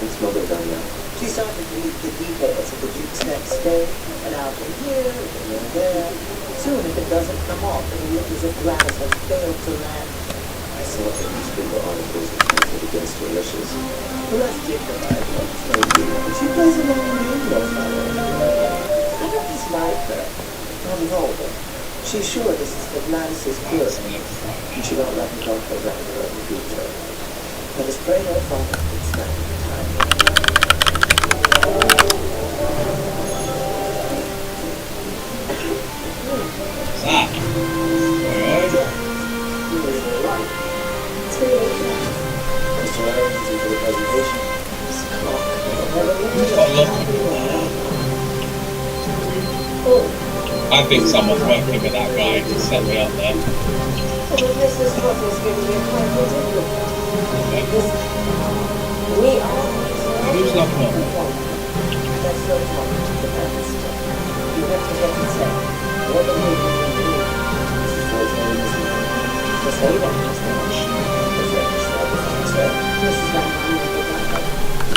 It's mother done now. She started to read the details of the Duke's next stay, and out from here, and then there. Soon, if it doesn't come off, it'll look as if Gladys has failed to land. I saw the newspaper articles that counted against her wishes. Well, that's dignified, but it's no good. She plays a role in the English, by the way. I don't dislike her. Not at all, but she's sure this is for Gladys's good, and she don't let me talk her around her in the future. Let us pray her Father it's not time. Zach. I think someone's working with that guy to set me up there. Who's not one?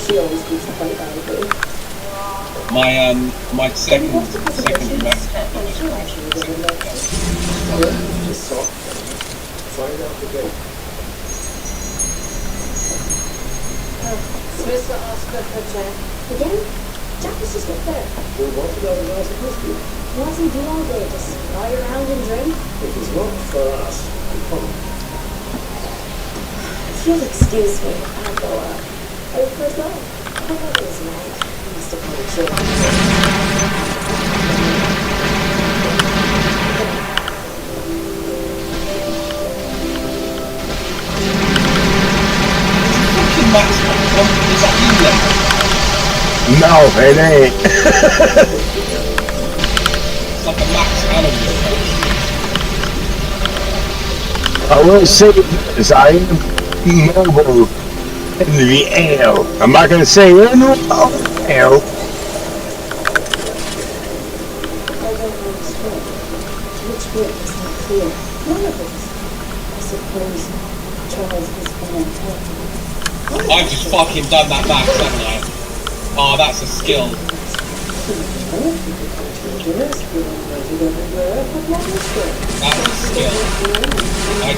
She always keeps the fight out of her. My second match. Just soft. Find out the date. Mr. Oscar Kachan. Again? Jack was just up there. Well, what about the last whiskey? What does he do all day? Just lie around and drink? If it's not for us, come. If you'll excuse me, I'll go up. Oh, first off, I thought it was night. He must have called chill. Fucking Max, is that you then? No, it ain't. It's like a Max animal. I will say this, I am mobile in the air. I'm not going to say in the air. I don't understand. Which bit is not clear? None of it. I suppose Charles has been unhelpful. I've just fucking done that Max, haven't I? Oh, that's a skill. That's a skill. I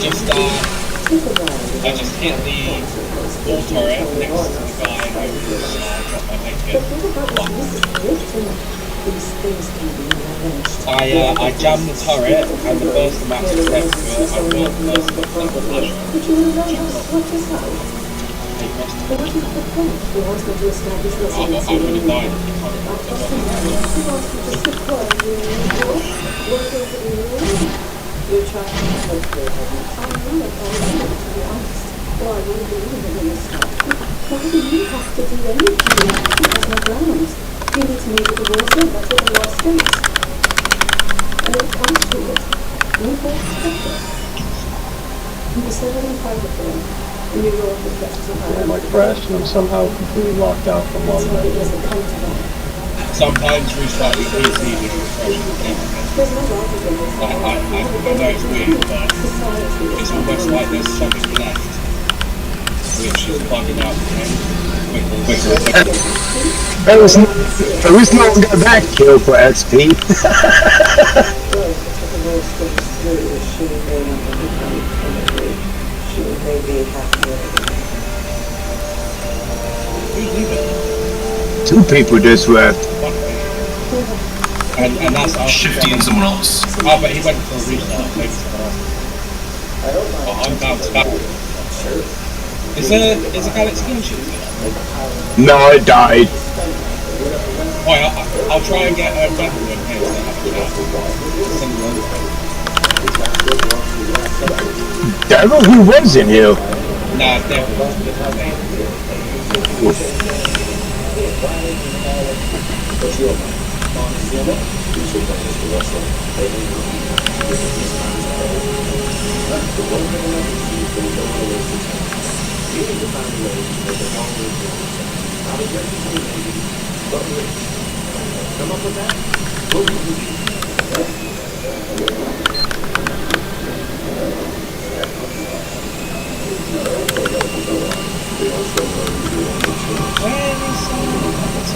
just hit the wall turret next to the guy who dropped my bacon. I jammed the turret and the burst of Max was next to it. I will burst the I would have died. You're trying to help her. I'm not to be honest. Well, I really believe in this stuff. Why do you have to do anything? There's no grounds. You need to make it the rules in. That's what the law states. And when it comes to it, you both protect us. You can settle in private for them. And you roll the questions of how I crashed and I'm somehow completely locked out from all of it that. doesn't come to that. Sometimes restarting the PC with refreshing. There's no logic in this. I know it's weird, but it's almost like there's something left, which is bugging out the game. There was no one got that kill for XP. Two people just left. And that's Shifty and someone else. Oh, but he went for a restart. Maybe someone else. Oh, I'm down to that. Is a Galaxy game shifty? No, it died. Right, I'll try and get a Devil in here to have a chat. Send him on. Devil, who was in here? Nah, Devil.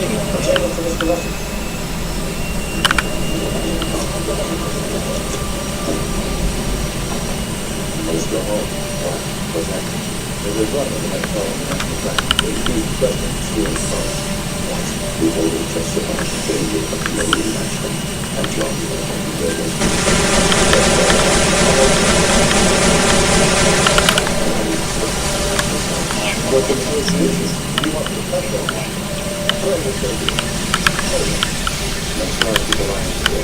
Attending to Mr. Russell. Let's go home. What's that? There's a run on the next call on the national track. They do president stealing cars. Once, we've already just about to say you have no international. And John, you will hold the building. What the hell is this? You want the pressure? Where is it going to be? Next time, people line to the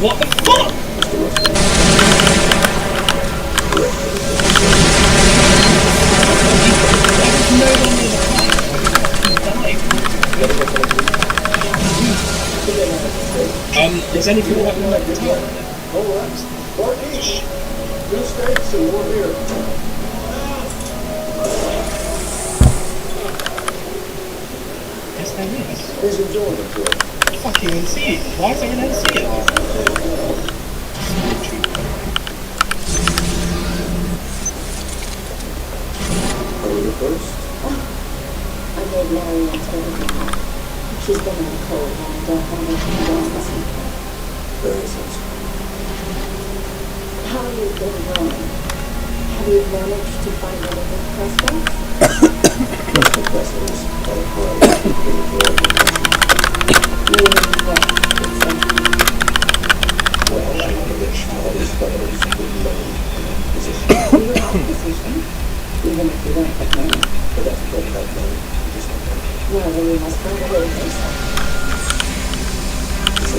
What the fuck? Is anything happening at the time? Alright. 4 each. 2 steaks and 1 beer. Yes, there is. Who's enjoying the tour? Fucking NC. Why is there an NC at this? Are we the first? I made Larry and Toby. She's been on cold and I don't want to make her listen. Very sensible. How are you getting on? Have you managed to find any good prospects? Most impressives are a party in the world. You mean what, exactly? Well, I wish all these fellows would load in position. You have a position, even if you don't have money. But that's what that money. You just don't know. Well, then you must find a way to do so. So,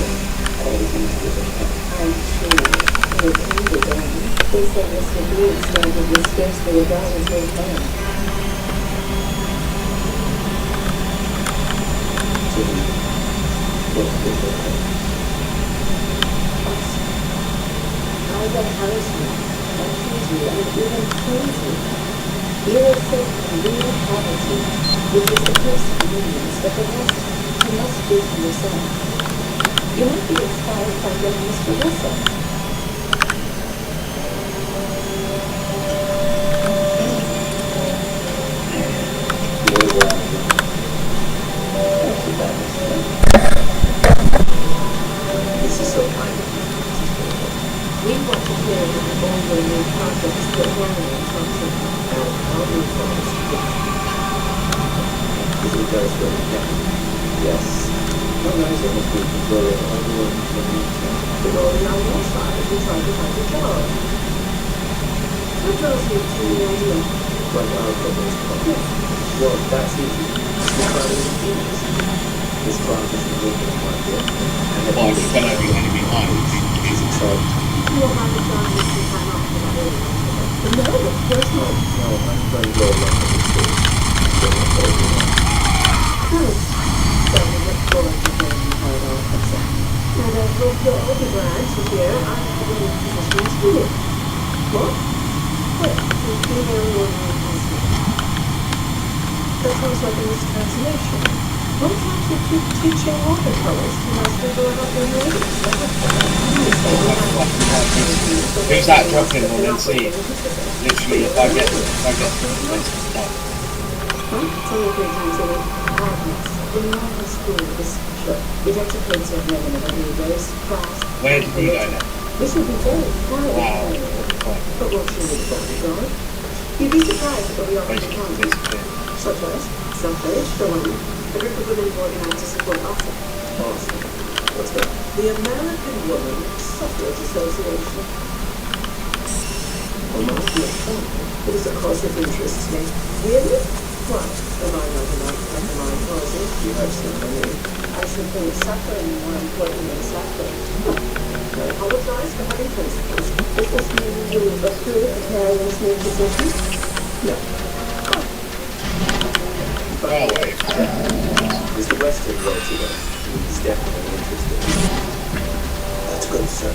all the things that they have. I'm sure it can be done. They say Mr. Blue started with scarcely $1 to his hand. So, what did they have? I get harassment, and treaty, and even crazy. You are sick and real poverty, which is the first convenience, but the rest you must do for yourself. You might be inspired by getting Mr. Russell. Very well. Thank you, Batman. This is so kind of you. We want to hear about all your new projects that Larry and Thompson have. I'll move forward. Is it guys going down? Yes. How nice it must be to throw everyone from the We're rolling on your side if you try to find a job. What draws you to the idea? Like our brothers come. Well, that's easy. We're trying to do this. This class is the local market. And Well, it's gonna be enemy lines. is exciting. You will have a job with some time off for that area. No, of course not. No, I'm going to go along with this too. Good. So we look forward to hearing how it all comes out. And I hope you'll all be glad to hear I have a new position to you. What? Well, you can hear one more husband. That sounds like a mistranslation. Why can't you keep teaching watercolors to nice people out there ladies? Who's that dropping on NC? Literally, if I get this done. Huh? It's only 3 times a week. Agnes, in normal school is special. It educates your women about new race, class, Where did you go now? we should be very proud of Wow. her. But won't you need to go? You'd be surprised at what we often encounter. Basically. Such as self-page, for one. A group of women organized to support ASA. Awesome. What's that? The American Woman Suffrage Association. Well, must be a fun. It is a cause that interests me. Really? Why? Am I not a mind causes? You have some money. I should think suffering more important than suffering. I apologize for having principles. Does this mean you approve of Marilyn's new position? No. Well, wait. Mr. Weston wrote to us. He's definitely interested. That's good, sir.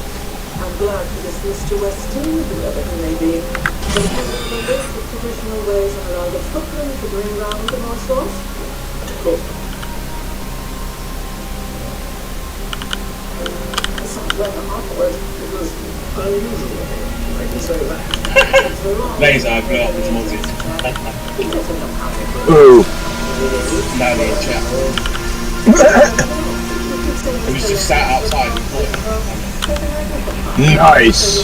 I'm glad for this Mr. Weston, whoever he may be. But can we live the traditional ways and allow the footman to bring round the more sauce? Of course. It sounds rather awkward. It was unusual. Laser, I blew up with Mozzie. Ooh. No, no, chat. It was just sat outside and caught it. Nice.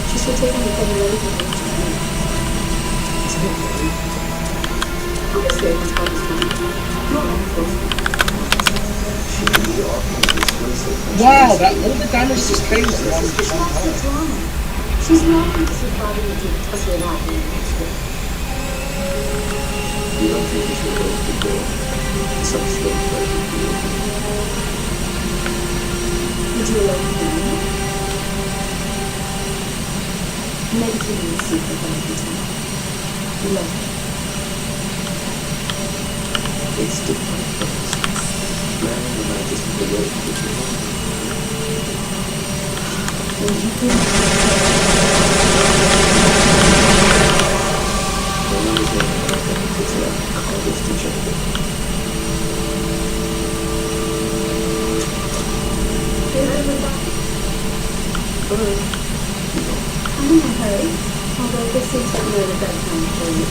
She should take anything away from me. Obviously, it's not Wow, that all the damage just came to one. She's not going to survive in the deep because you're not in You don't think you should go to the door? Some stuff like you. Would you like to know? Maybe you need to see the baby time. Look. It's different things. Man, the man just the way to get you home. When you think it's like college to change it. I'm in a hurry, although this seems like near the bedtime for you.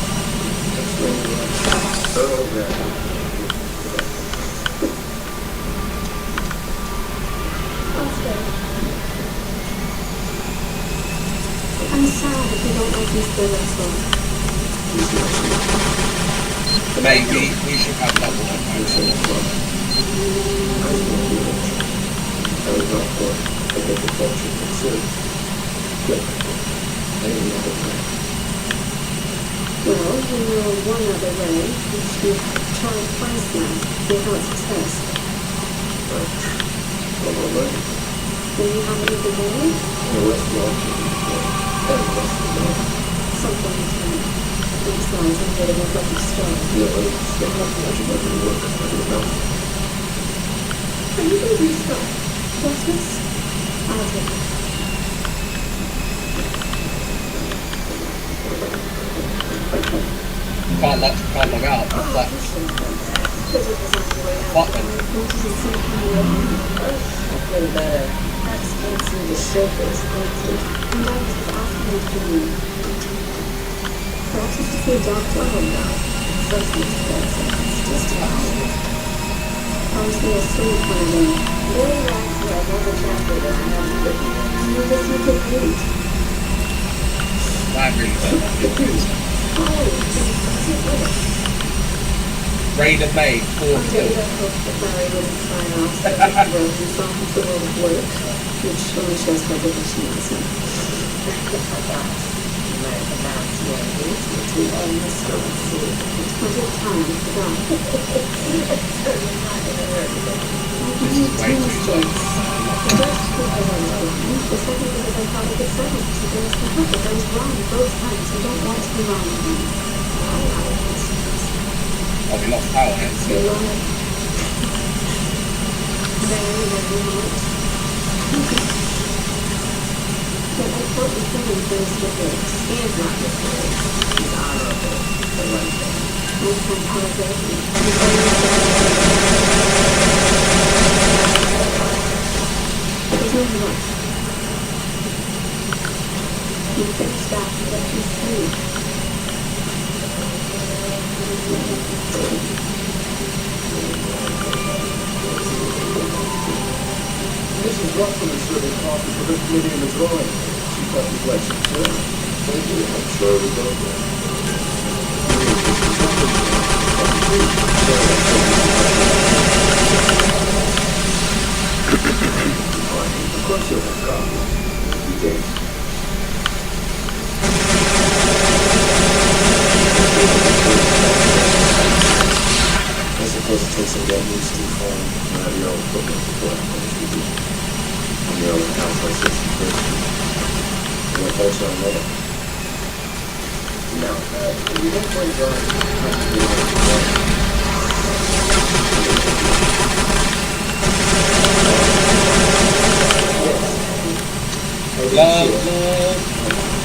I'm sad if you don't like Mr. Russell. Maybe we should have double on my Well, you know one other way, which you've tried twice now, without success. Do you have any other way? Something to emphasize a bit of a lucky story. Are you going to stop? What's this? I'll take it. Can't log out. But what then? Way better. That's fancy the surface, and I was asking for you. Perhaps it's to see a doctor or not. First things first, it's just how I was going to sleep one day. Very likely I have a chapter that I haven't written yet. And you just look at me. I really don't want to do this. Oh, Raid of May, 4 I kills. hope that Mary wouldn't sign off that well he saw the world of work, which only shows how good she is. American man's ways to end the story. It's plenty of time for that. This is way too tight. The first because I was blind, the second because I thought I could settle it. So there's the hope that I was wrong both times. I don't want to be wrong again. Oh, we lost power hence. You're right. Very, very much. But I thought you said in those words. He is not mistakes. He's honorable. The right thing. I can't apologize. There's no rush. You finish that and let me sleep. Mrs. Russell is serving coffee for the committee in the drawing. She thought you'd like some too. Thank you. I'm sure we both will. Of course you'll have coffee. You did. I suppose it takes some getting used to form your own equipment before I finish with you. On your own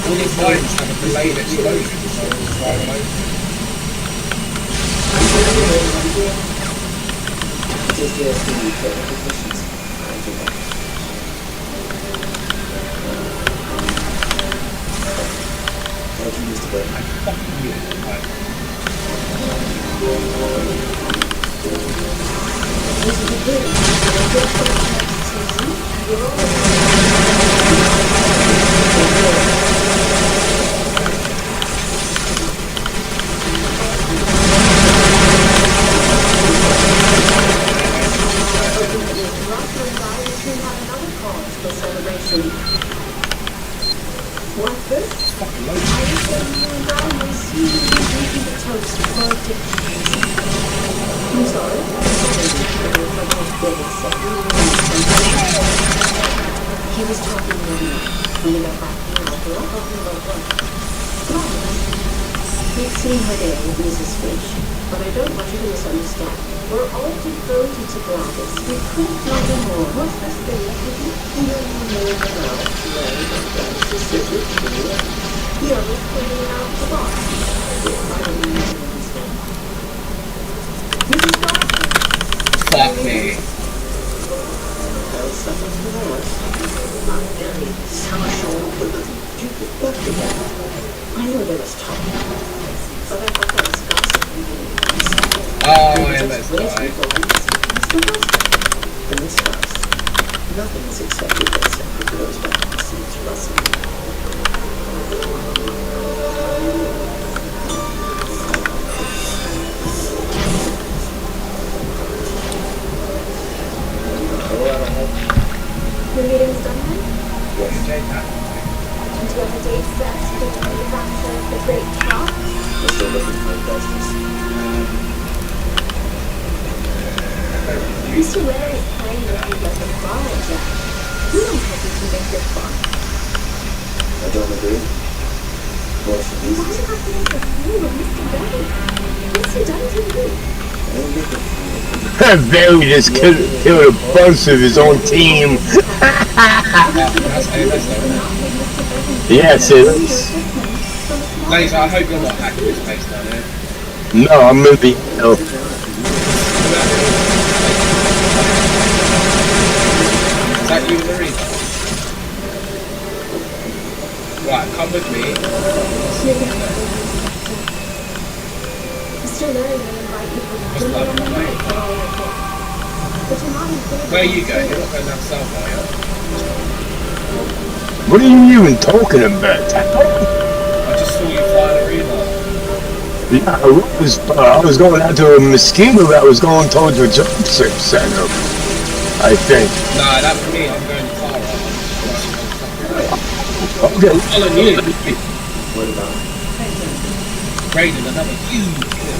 All these lines have a delayed explosion, so it's fire mode. Barry just killed a bunch of his own team. Yes, it is. Laser, I hope you're not hacking this place down here. No, I'm gonna be ill. Is that you, Marina? Right, come with me. Where are you going? You're not going down south, are you? What are you even talking about? I just saw you flying arena. Yeah, I was going out to a mosquito that was going towards the job center, I think. Nah, that's for me. I'm going far out. Okay. Following you. What about? Raiden, another huge kill.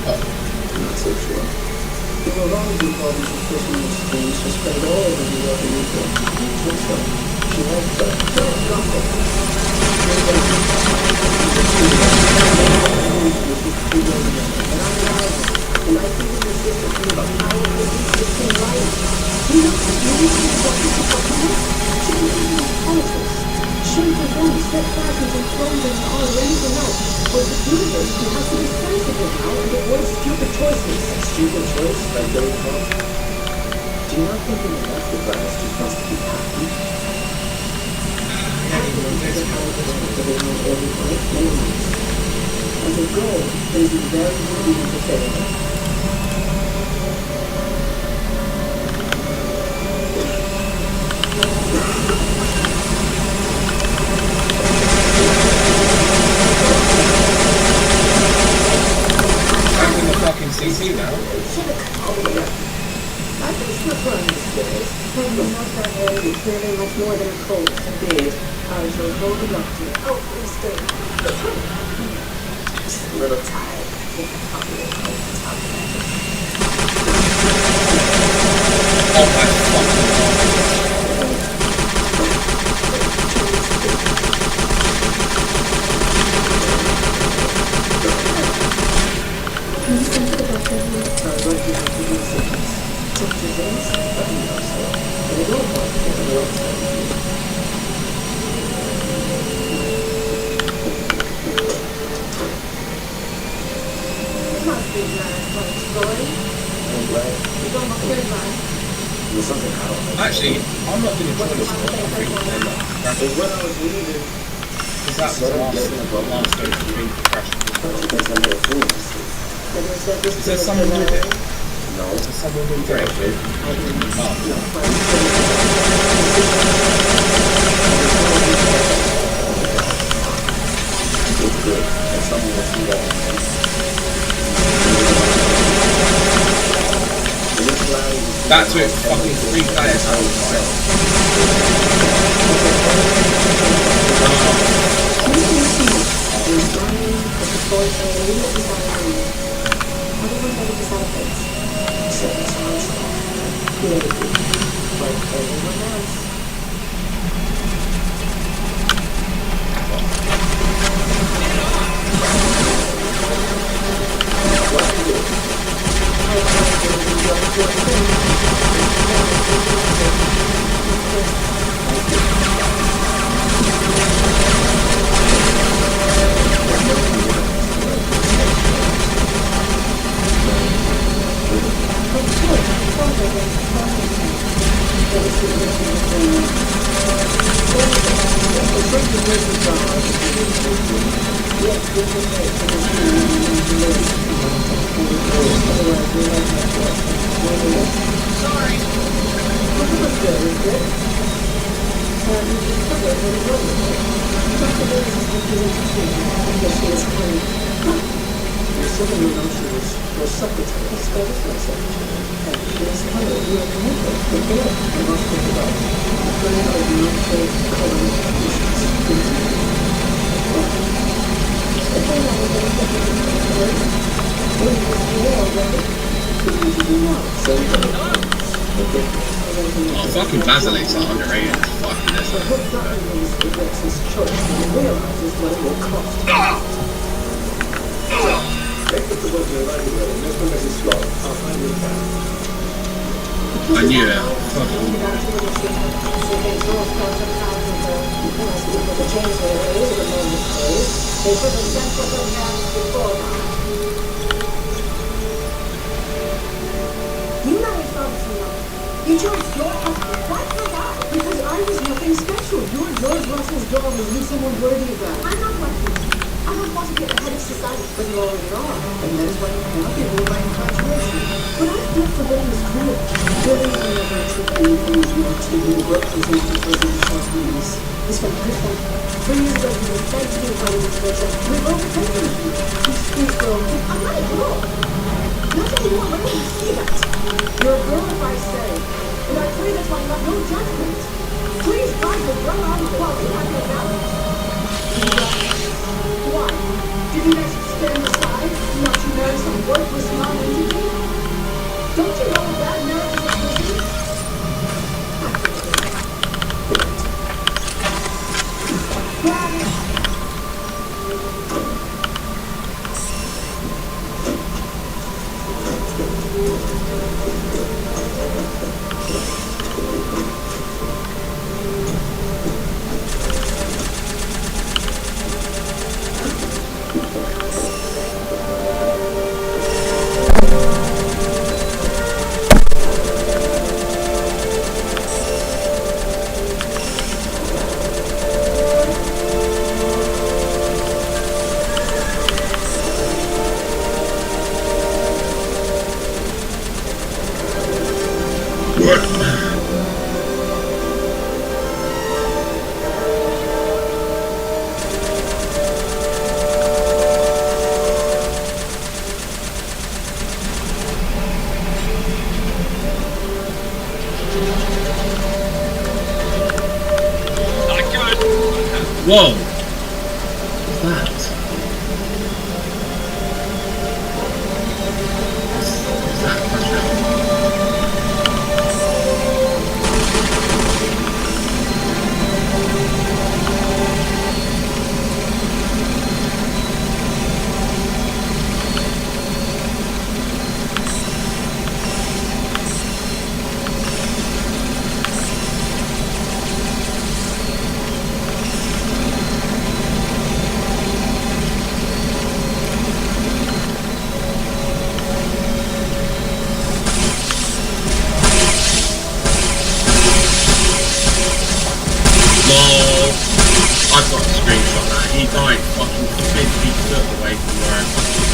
Not so sure. There were long before these Christmas things were spread all over the world in April. She liked that. Shameful them, set thousands and thrones and all and anything else. Was the universe who has to be sensible now and avoid stupid choices. Stupid choice by Billy Hawk. Do you not think in the left the grass just wants to be happy? Happy is a kind of living every life memories. As a goal, it is very easy to fail. CC now. I think it's not fun these days. When you're not that way, you're clearly much more than a cold. Indeed. I shall hold the doctor. Oh, please stay. Just a little tired. I think I'm probably over the top of that. Oh my fucking god. Can you send for the doctor? Sounds like you have to do sickness. Took 2 days? I think so. But I don't want to get a little tired. It must be nice, funny story. I'm glad. You don't look very nice. There's something I don't know. Actually, I'm not going to join this one. I think But when I was leaving, because that was the last day for me to crash. because I made a fool of myself. And you said this Is there someone with it? No. Is there someone with Drake? It's good. And someone will see that. That took fucking 3 players out of the fight. Oh, fucking Basilic's are underrated. Fucking this. I knew it. You married Robinson. You chose your husband. Why not I? Because I was nothing special. You're George Russell's daughter. You're someone worthy of that. I'm not like you. I'm not supposed to get ahead of society, but you already are. And that is why you cannot be ruled by infatuation. But I've built for Billy's career. Billy will never achieve anything as much as you represent for himself needs. He's from Christian. 3 years ago, he was begged to be a part of this picture. We were overtaking him. He's free girl. I'm not a girl. Not anymore. Why don't you see that? You're a girl if I say. And I pray that's why you have no judgment. Please drive the girl out of the while you have your balance. Why? Did you guys stand aside and let you marry some worthless non-entity? Don't you know that marriage is a prison? Whoa! What's that? What's that? I've got a screenshot of that. He died fucking 50 foot away from where I fucking...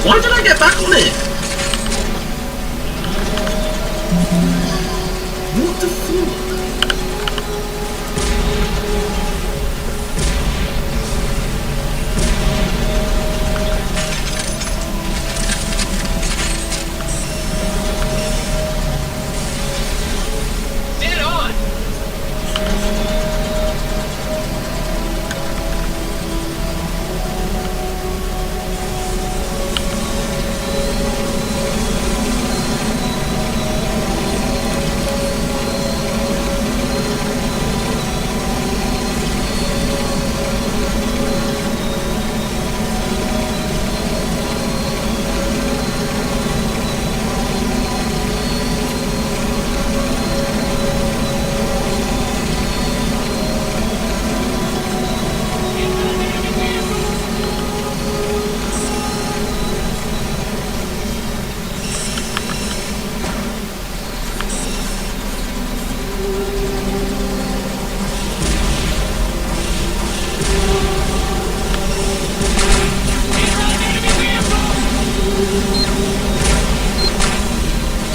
Why did I get back on it? What the fuck?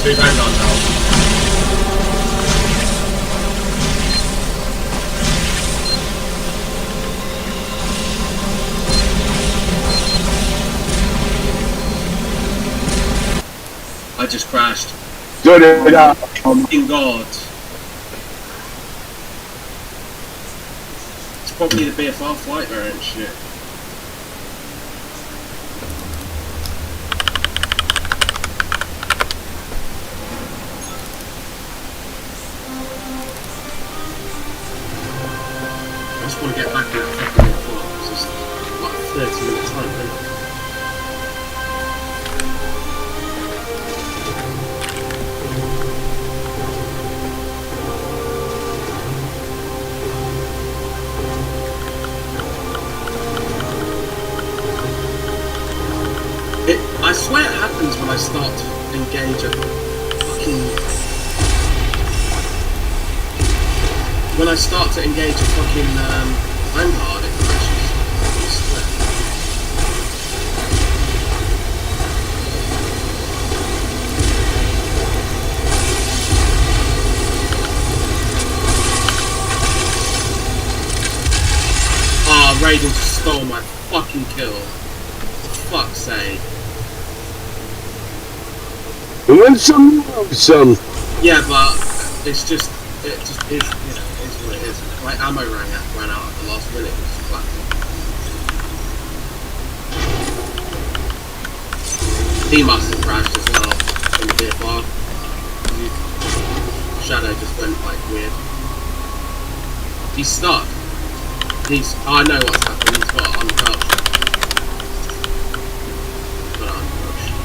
Two times on now. I just crashed. Good enough. In God. It's probably the BFR flight variant shit. I just want to get back in that fucking car because it's like 30 minutes time, isn't it? I swear it happens when I start to engage a fucking... When I start to engage a fucking Vanguard, it crashes. I swear. Ah, Raiden just stole my fucking kill. For fuck's sake. Win some, lose some. Yeah, but it's just, it just is, you know, it is what it is. My ammo ran out at the last minute, which is classic. He must have crashed as well in the BFR. Shadow just went like weird. He's stuck. I know what's happened, he's got uncrouched. But uncrouched.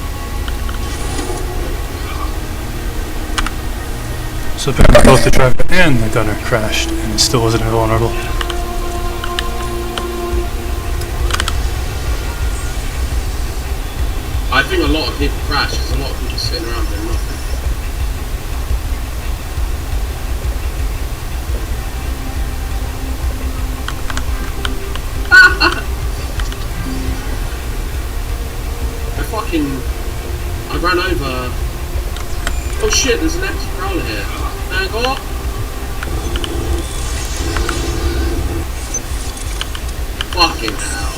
So apparently both the driver and the gunner crashed, and it still wasn't invulnerable. I think a lot of people crash, there's a lot of people sitting around doing nothing. I ran over. Oh shit, there's an empty prowler here. Hang on. Fucking hell.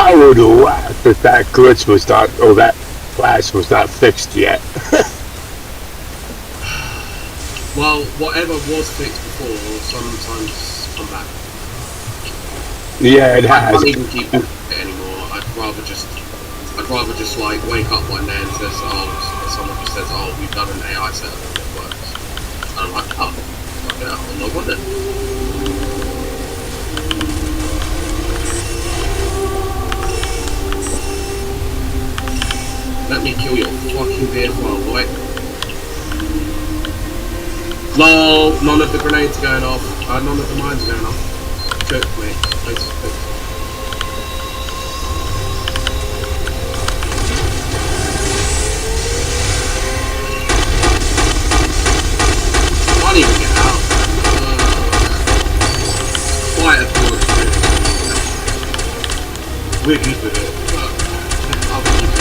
I would have laughed if that glitch was not, or that flash was not fixed yet. Well, whatever was fixed before will sometimes come back. Yeah, it I has. can't even keep it anymore. I'd rather just like wake up one day and says, someone just says, oh, we've done an AI setup and it works. And I'm like, oh, yeah, I'll log on then. Let me kill your fucking vehicle, boy. Lol, none of the grenades are going off. None of the mines are going off. Cook, mate. Please, cook. Can't even get out. Quite a poor experience. We're good with it. I'll keep it.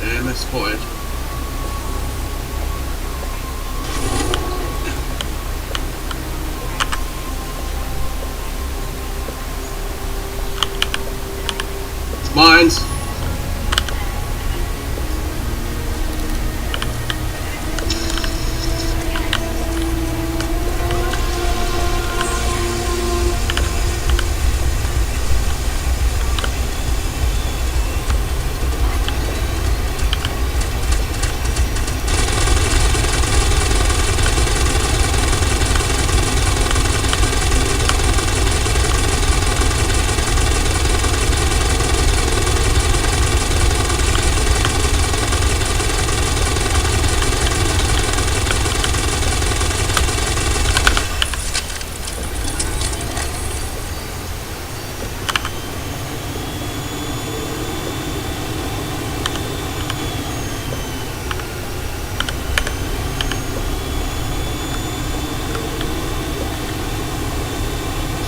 AMS spotted. Mines.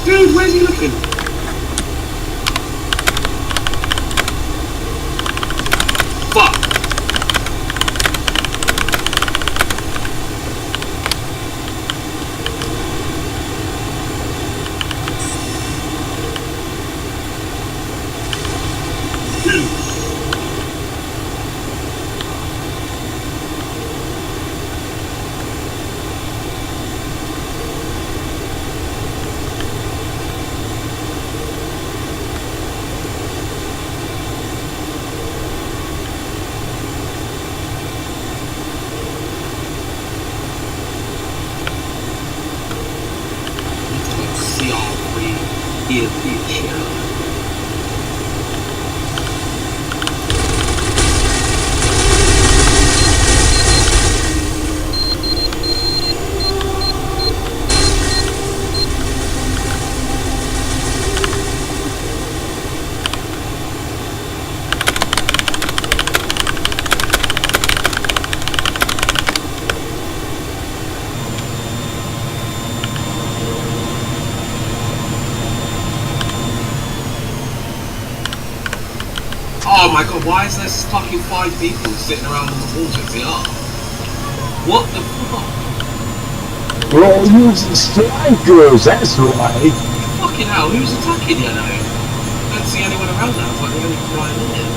Dude, where's he looking? Fuck. Oh my god, why is there fucking 5 people sitting around on the walls of the art? What the fuck? We're all using strikers, that's right. Fucking hell, who's attacking you now? I don't see anyone around now, it's like they're only flying in here.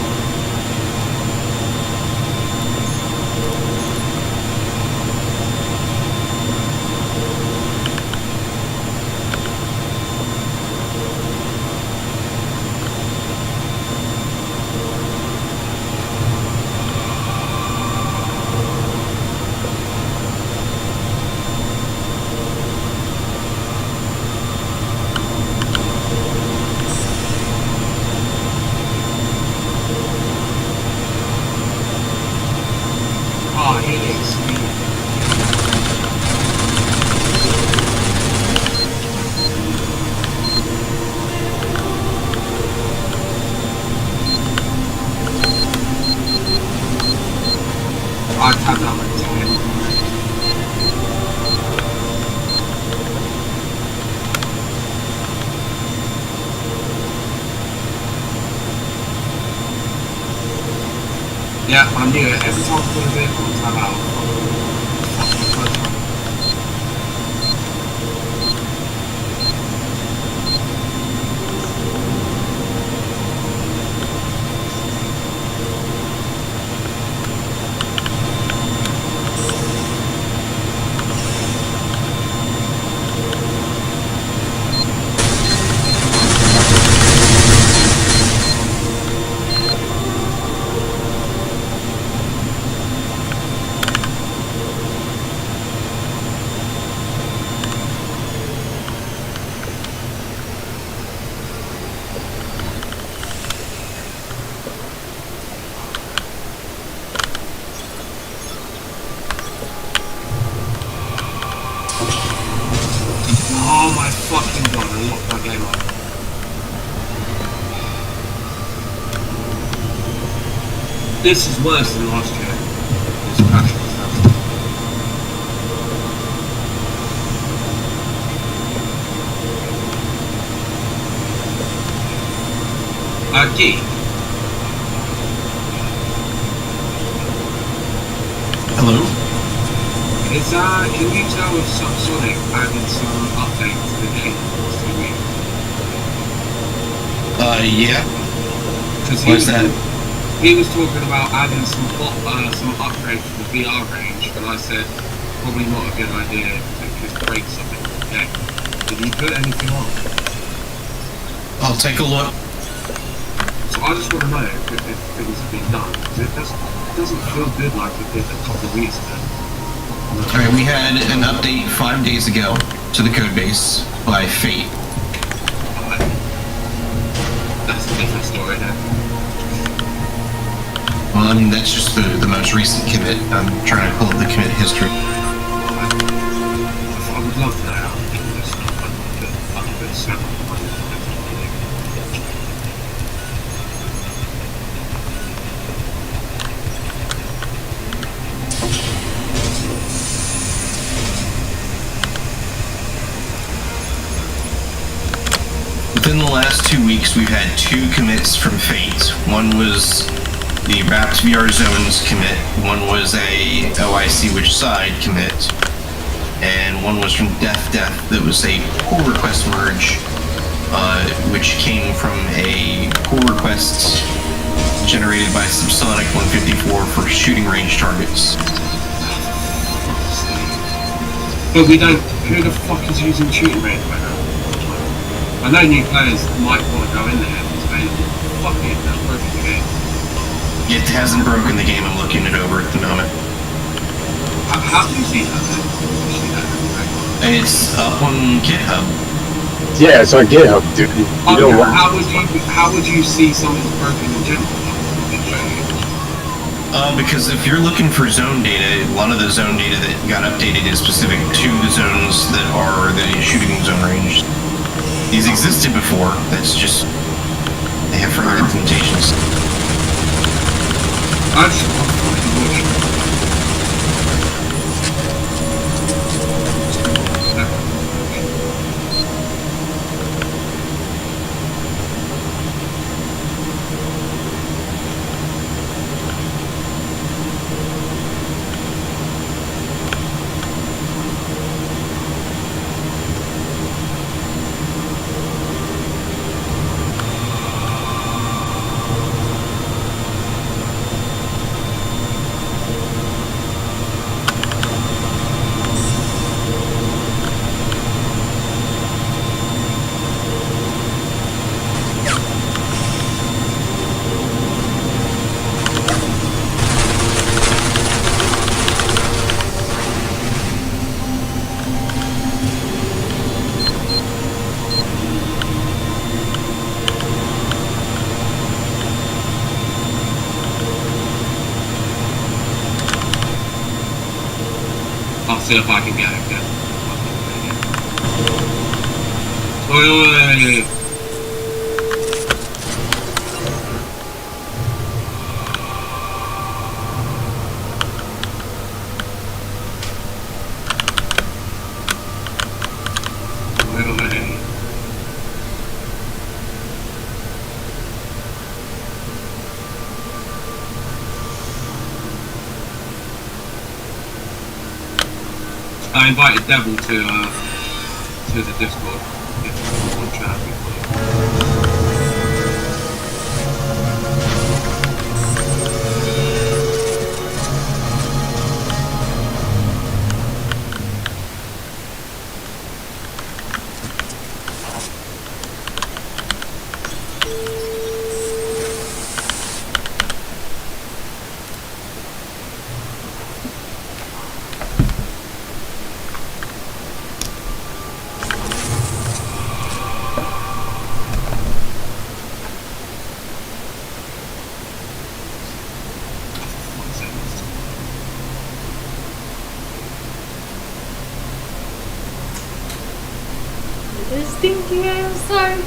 I knew it. Every time I put a vehicle on tab out, oh my fucking god, I locked my game up. This is worse than last year. This crash was happening. Geek. Hello? Can you tell if Sonic added some updates to the game in the last 2 weeks? Yeah. Because he was talking about adding some upgrades to the VR range, and I said probably not a good idea to just break something in the game. Did he put anything on? I'll take a look. So I just want to know if things have been done, because it doesn't feel good like it did a couple of weeks ago. Alright, we had an update 5 days ago to the codebase by Fate. That's a different story then. Well, I mean, that's just the most recent commit. I'm trying to pull up the commit history. I would love to know how to do this stuff. I'd put several Within the last 2 weeks, we've had 2 commits from Fate. One was the Wrapped VR Zones commit, one was a OIC Which Side commit, and one was from Death that was a pull request merge, which came from a pull request generated by Subsonic 154 for shooting range targets. But we don't. Who the fuck is using shooting range right now? I know new players might want to go in there if it's available. Fuck it, that's broken the game. It hasn't broken the game. I'm looking it over at the moment. How do you see that then? It's up on GitHub. Yeah, it's on GitHub, dude. How would you see something broken in general? Because if you're looking for zone data, a lot of the zone data that got updated is specific to the zones that are the shooting zone range. These existed before, that's just, they have further implementations. I just want to fucking watch. I'll see if I can get it. Oi. I invited Devil to the Discord if you want to chat with me. Stinky ass sorry.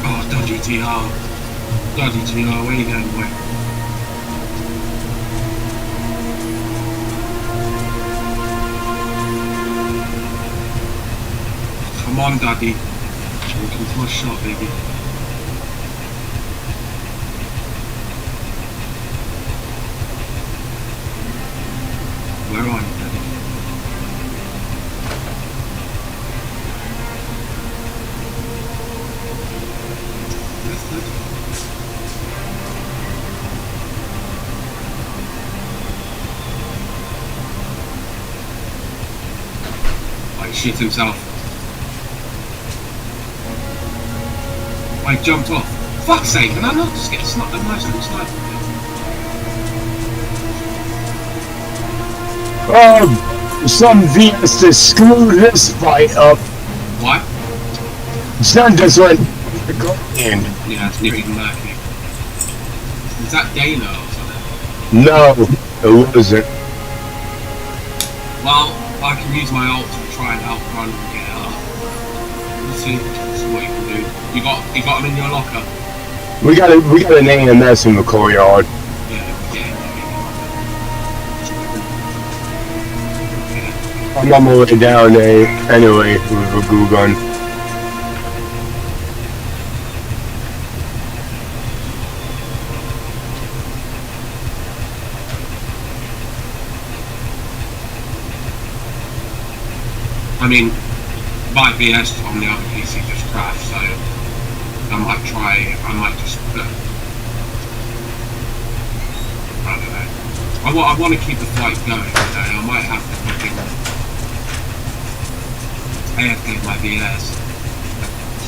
Oh, dodgy TR. Dodgy TR, where you going, boy? Come on, Daddy. We're looking for a shot, baby. Where are you, Daddy? That's good. Oh, he shit himself. I jumped off. Fuck's sake, can I not just get a nice little sniper? Some VS to screw this fight up. What? Sun just went in. Yeah, it's pretty murky. Is that Dana or something? No, it wasn't. Well, I can use my ult to try and help run and get it up. Let's see what you can do. You got him in your locker? We got an AMS in the courtyard. I'm on my way down there anyway with a goo gun. I mean, my VS on the other PC just crashed, so I might just I don't know. I want to keep the fight going, you know. I might have to fucking AFK my VS,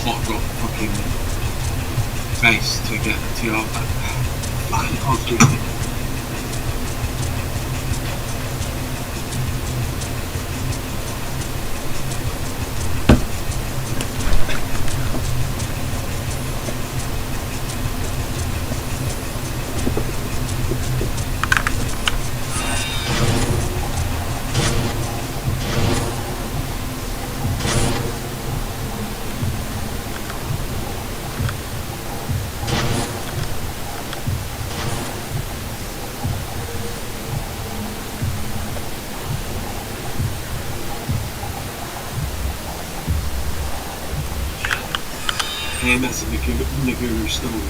hot drop fucking face to get the TR back. Fucking can't do it. And that's a Naguru story.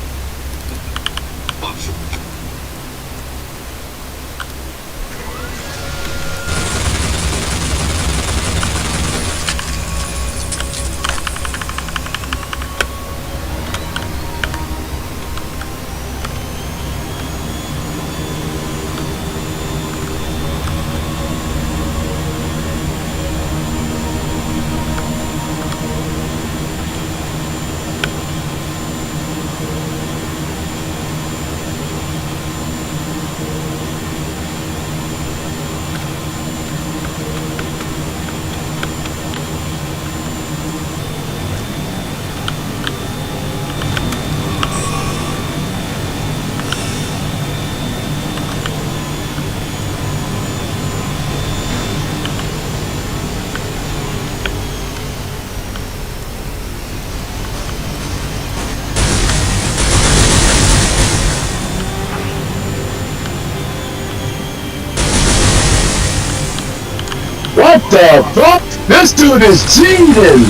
What the fuck? This dude is cheating!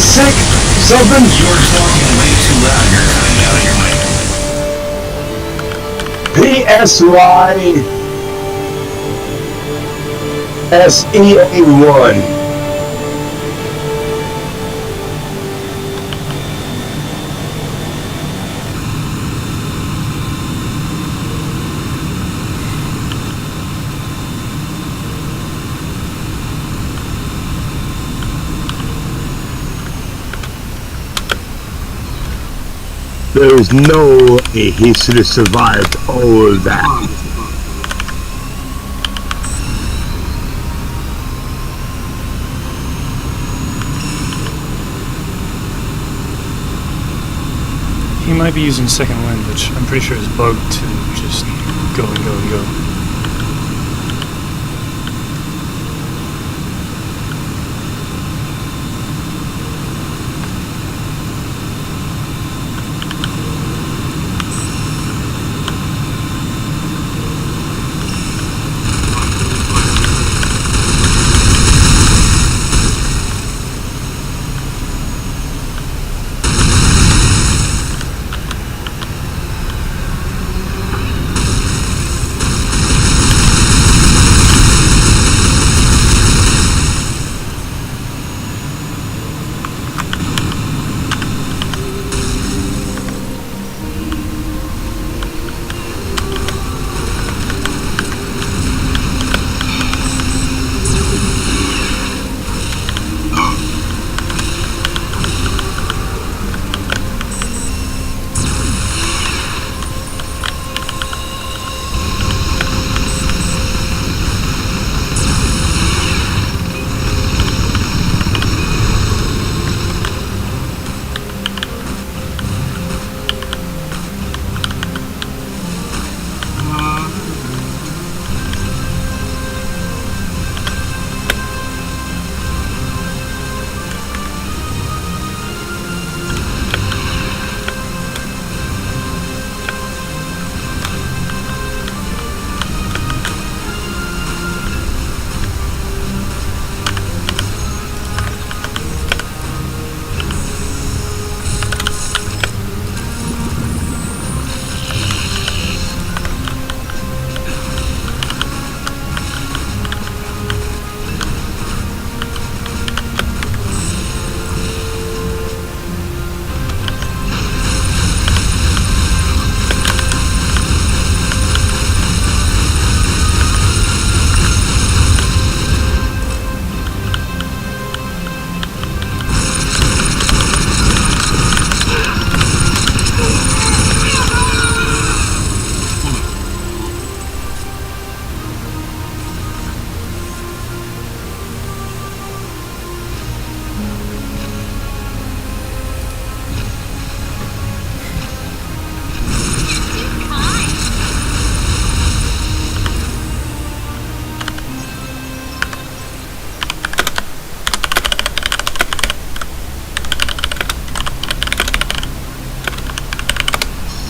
sick? Something? You're talking way too loud. You're cutting out of your mic. PSYSEA1. There is no way he should have survived all of that. He might be using second wind, which I'm pretty sure is bugged to just go and go and go.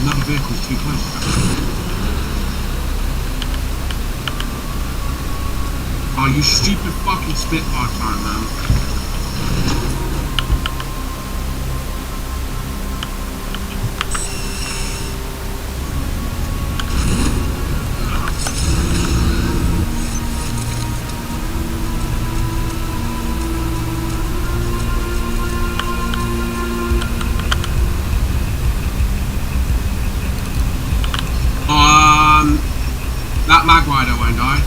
Another vehicle's too close. Oh, you stupid fucking Spitfire time, man. That mag rider won't die.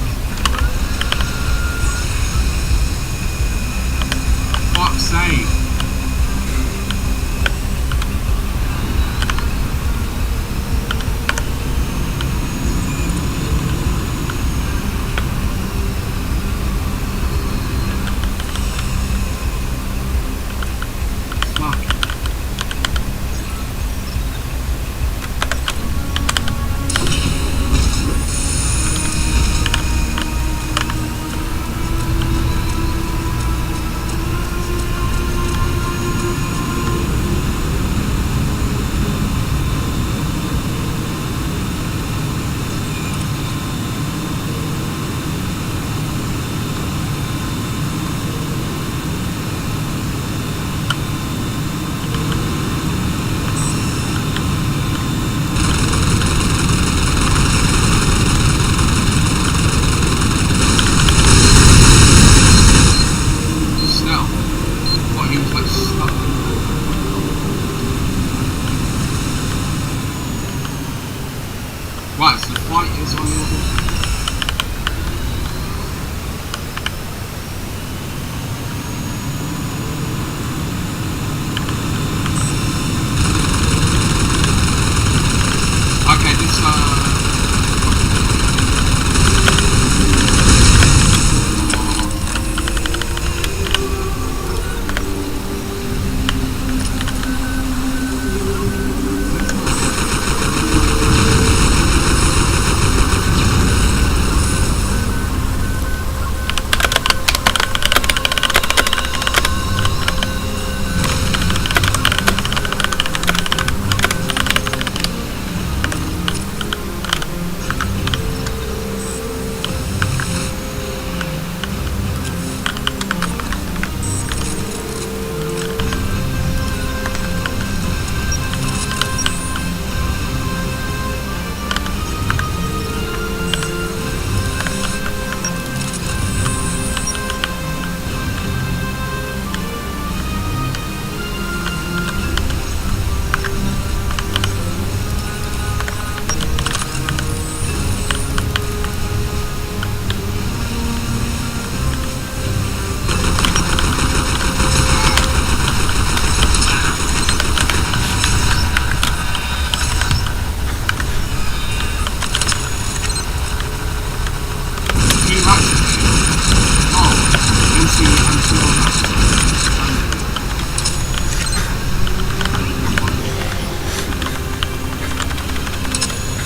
see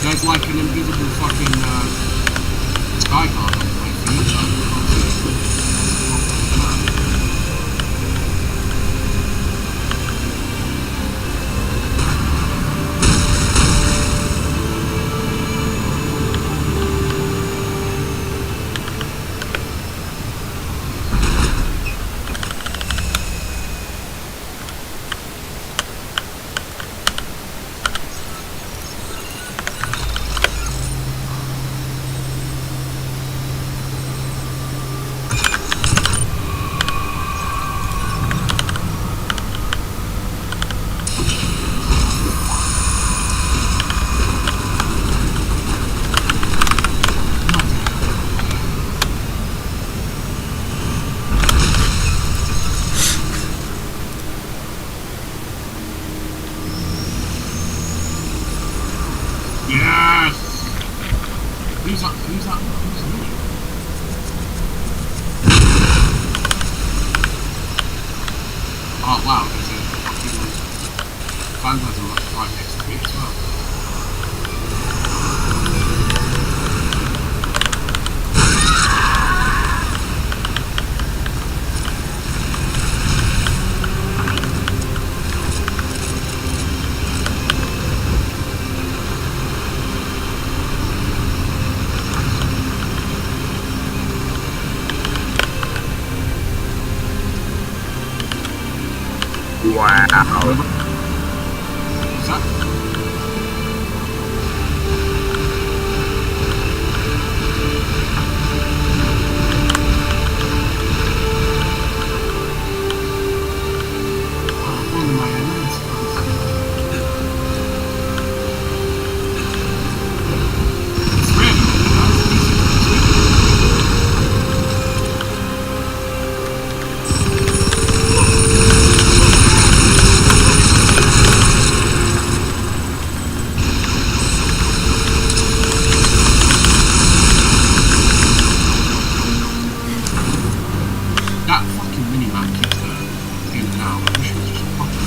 there's like an invisible fucking sky guard on my feet. Oh wow, there's a fucking phantasm right next to me as well. Wow. What's that? One of my enemies. It's red. That fucking minimap keeps in and out. I wish it was just fucking.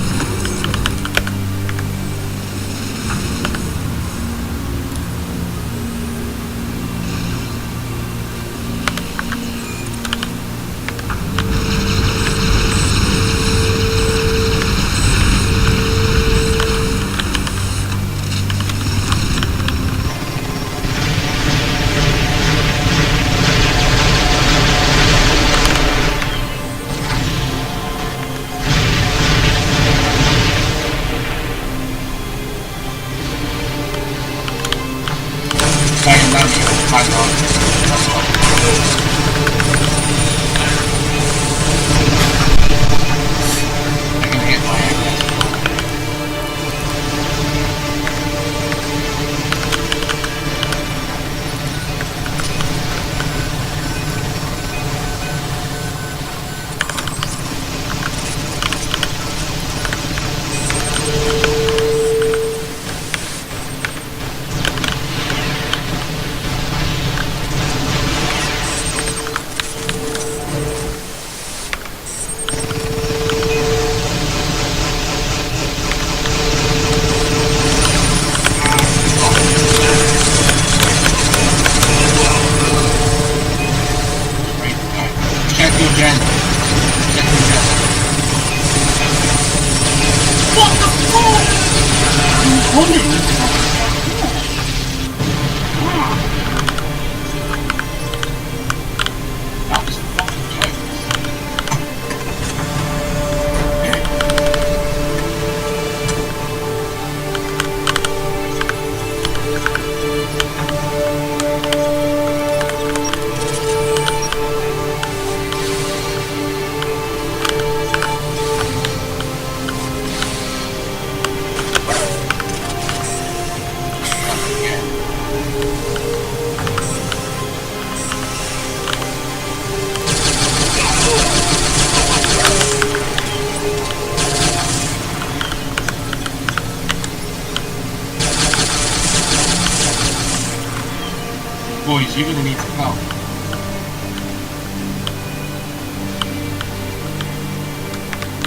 Boys, you're gonna need some help.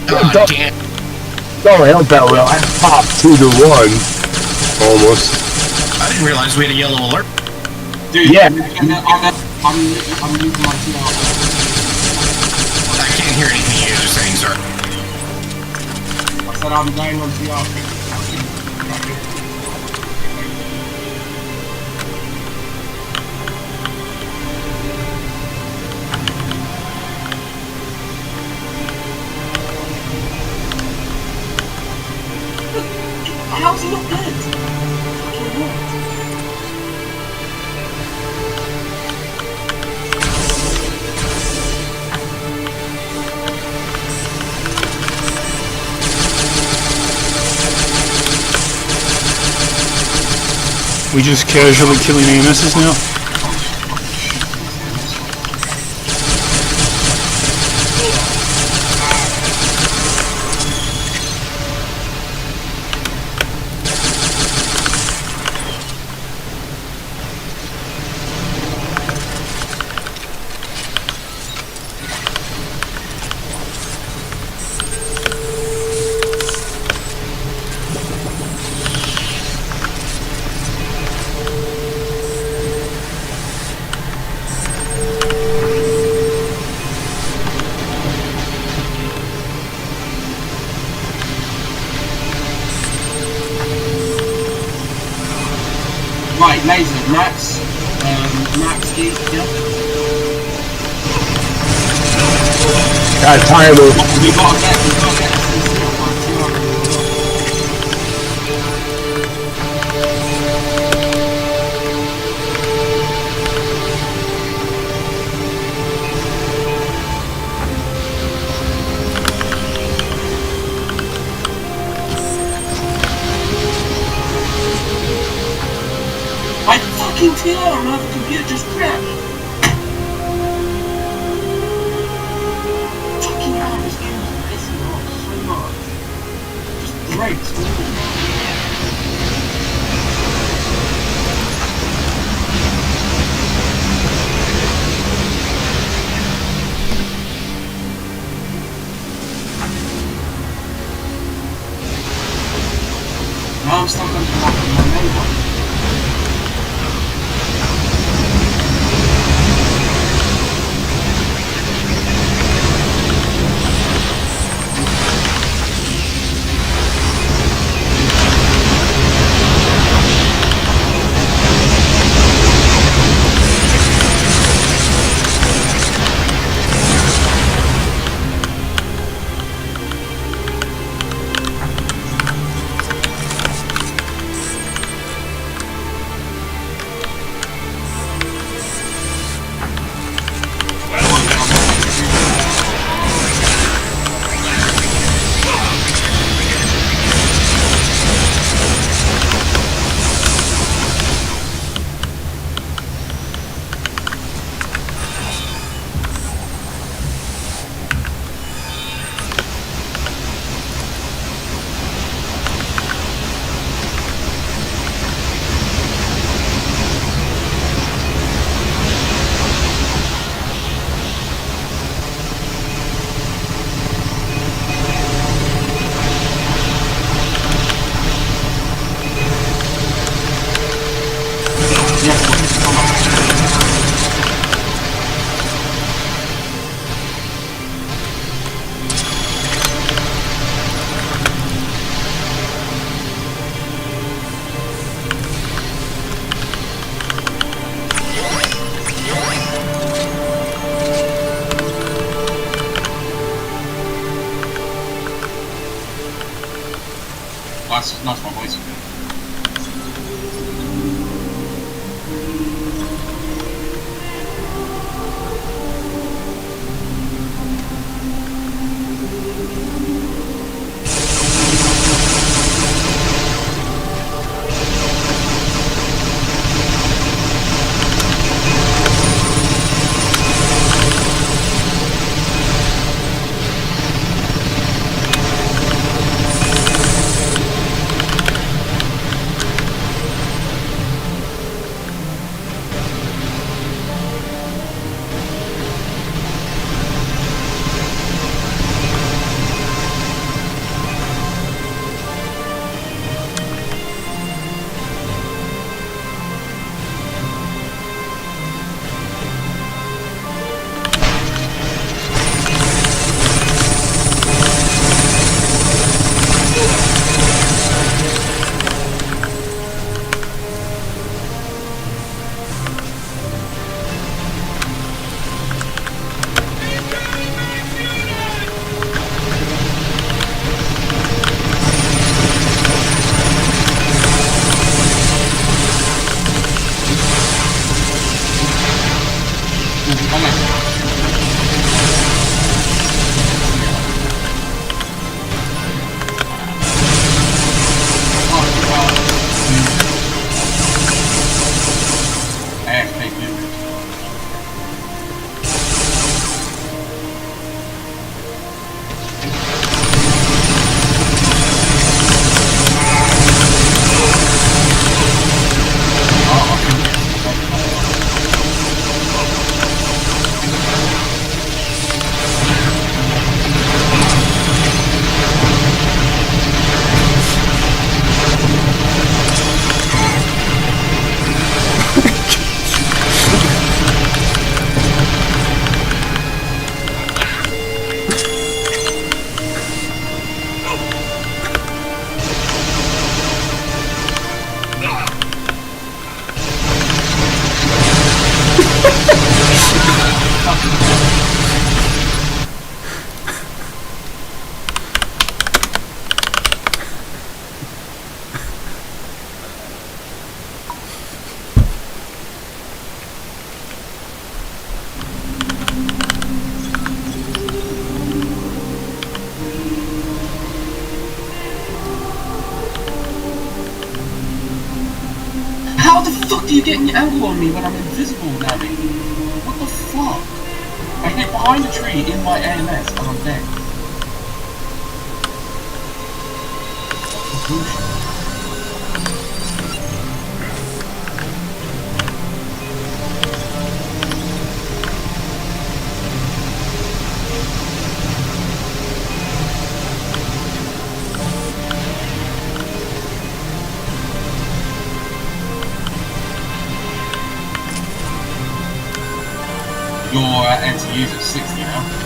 Don't, Damn. don't help that well. I popped 2 to 1. Almost. I didn't realize we had a yellow alert. Dude, Yeah. I'm using my TR. I can't hear anything you guys are saying, sir. I said I'm going on TR. How's he not dead? Fucking what? We just casually killing AMSs now? Right, laser, Max, yeah. Got a timer. We gotta get SNC on my TR. My fucking TR on my computer just crashed. Fucking hell, this game is pissing me off so much. Just breaks all the time. Now I'm stuck on the back of my main one. That's my voice. fuck do you get an angle on me when I'm invisible, Navi? What the fuck? I hit behind a tree in my AMS and I'm dead. Bullshit. Your NTU's at 60 now.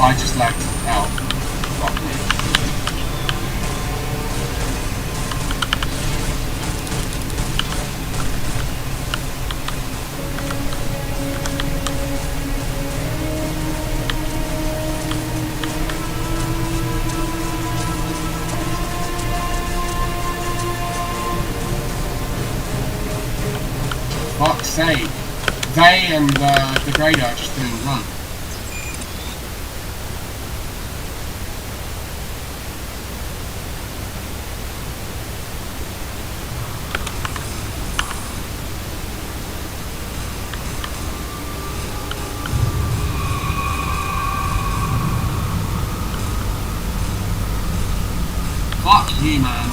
I just lagged out. Fuck me. Fuck's sake. They and the Degrader are just doing a run. Fuck you, man.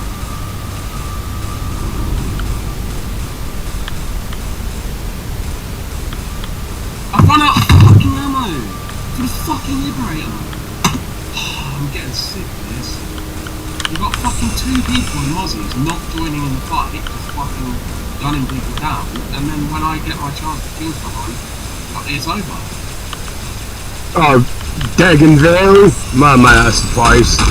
I've run out of fucking ammo for the fucking Liberator. I'm getting sick of this. You've got fucking 2 people in Mozzies not joining in the fight, just fucking gunning people down, and then when I get my chance to kill someone, it's over. Oh, Dagon Vale? My ass twice.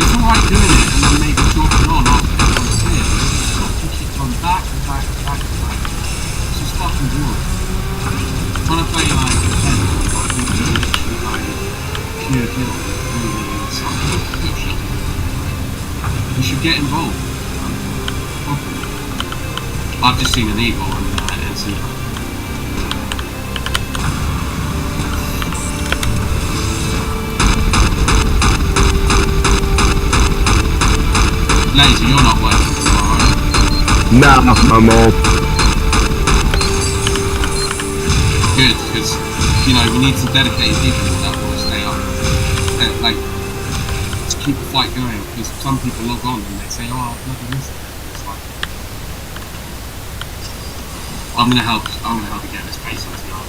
It's alright doing it and then maybe dropping on after everyone's clear. It's fucking keeps on back and back and back and back. It's just fucking boring. Trying to play like a 10 literally like pure kill. Really something bullshit. You should get involved. I've just seen an eagle and see that. Later, you're not working tomorrow, right? Nah, I'm off. Good, because, you know, we need some dedicated people that will stay up. Like, to keep the fight going, because some people log on and they say, oh, I've never missed it. It's like, I'm gonna help you get this base onto the arm.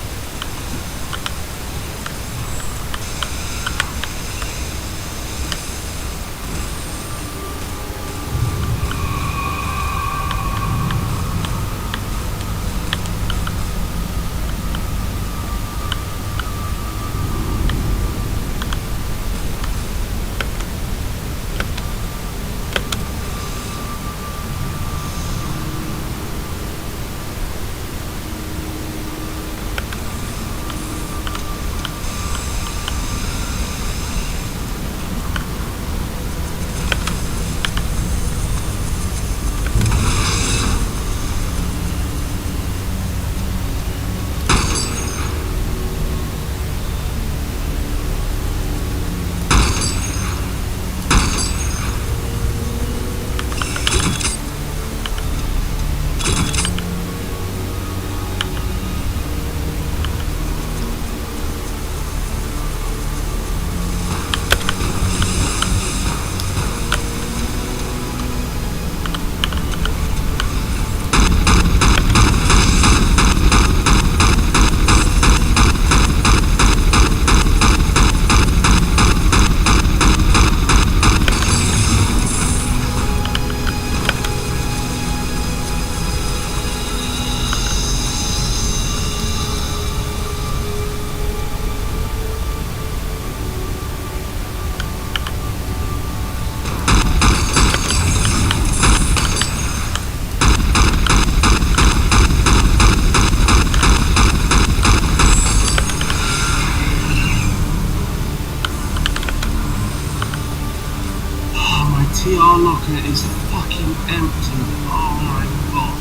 unlock and it is fucking empty. Oh my god.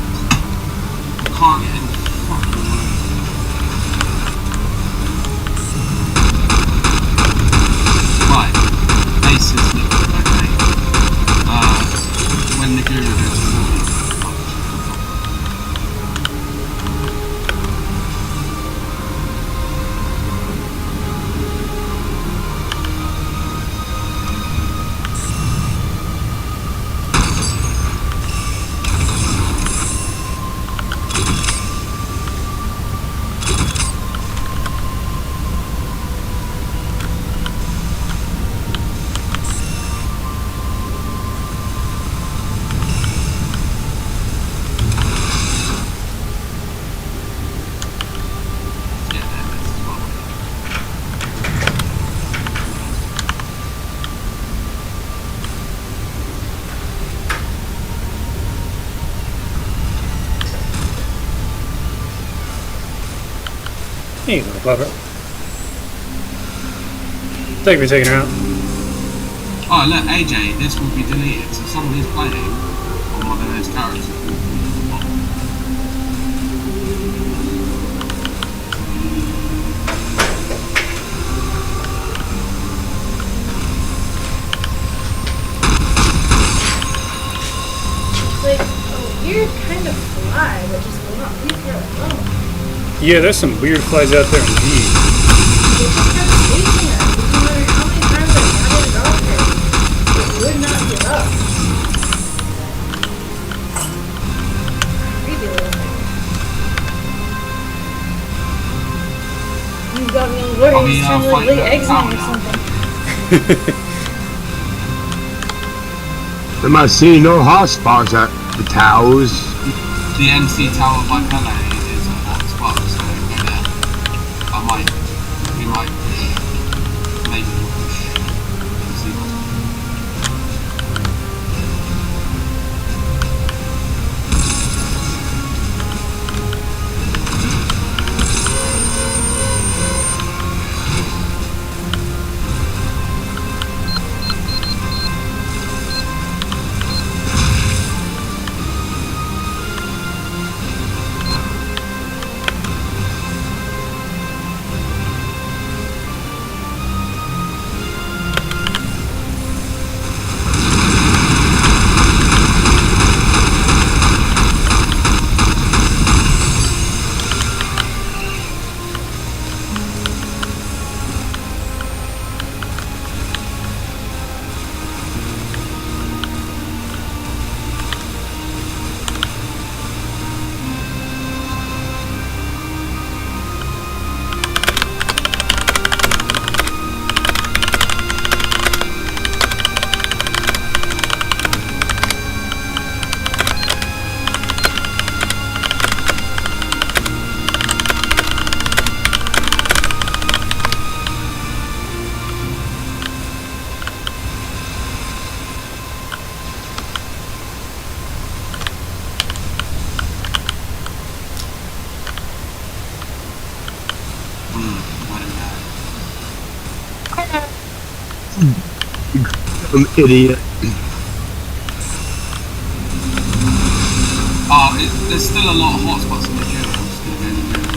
I can't get any fucking way. Right. Bases liquid, okay. When the guru goes to Hey, little clever. Thank you for taking her out. oh look, AJ, this will be deleted, so someone is playing on one of those characters. It's like a weird kind of fly that just will not leave her alone. Yeah, there's some weird flies out there indeed. They just kept chasing us. No matter how many times I tried to off her, it would not give up. Creepy little thing. You've got me worried he's trying to like lay eggs on me or something. Am I seeing no hotspots at the towers? The NC Tower by Pele is a hot spot, so go there. We might push, maybe we'll push NC Hospital. Idiot. There's still a lot of hotspots in the queue. I'm just gonna go to the queue.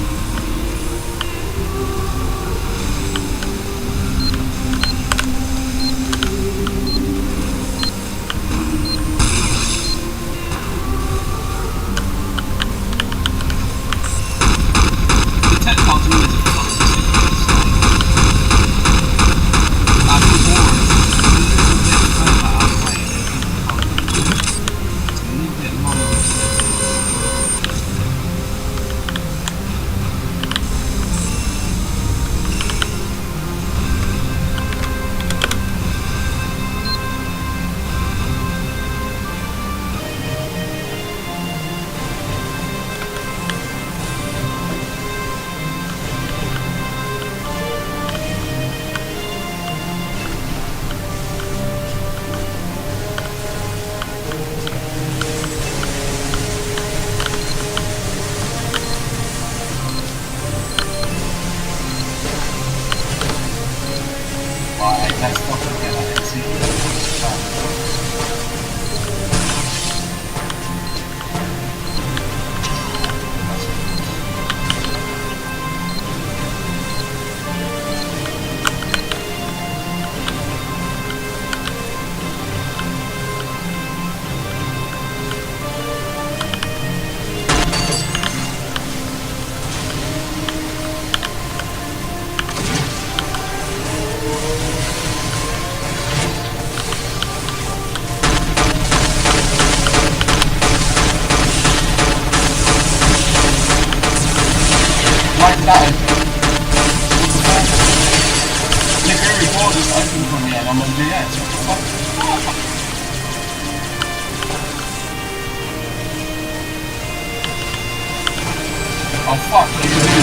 The tech parts always have got specific stuff. Nick, every door just opened from me and I'm on DS. What the fuck? Oh fuck, you can do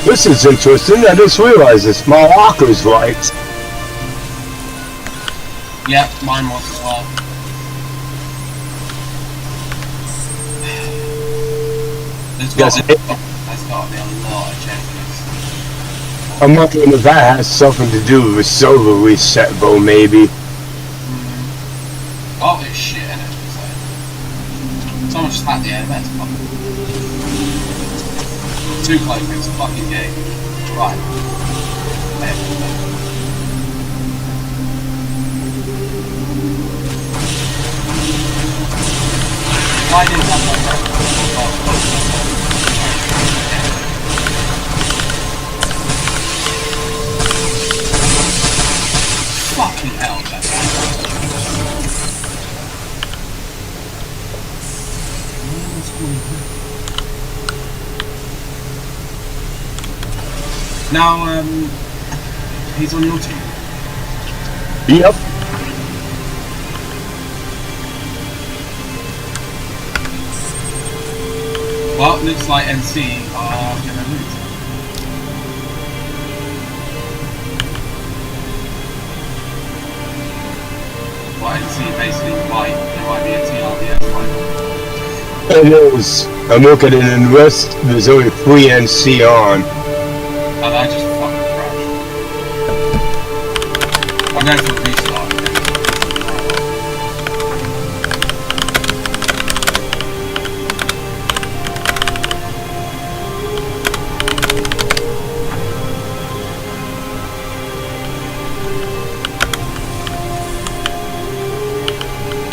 This is interesting. I just realized this. My locker's right. Yep, mine was as well. There's got to be a lot of changes. I'm wondering if that has something to do with server reset, though, maybe. Oh, it's shit, isn't it? Someone just hacked the AMS. Too close, it's a fucking game. Right. Why didn't have that? Fucking hell, that's now, he's on your team. Yep. Well, it looks like NC are gonna lose. Well, NC basically there might be a TRDS final. It is. I'm looking at it in the rest. There's only 3 NC on. And I just fucking crashed. I'm going for the restart.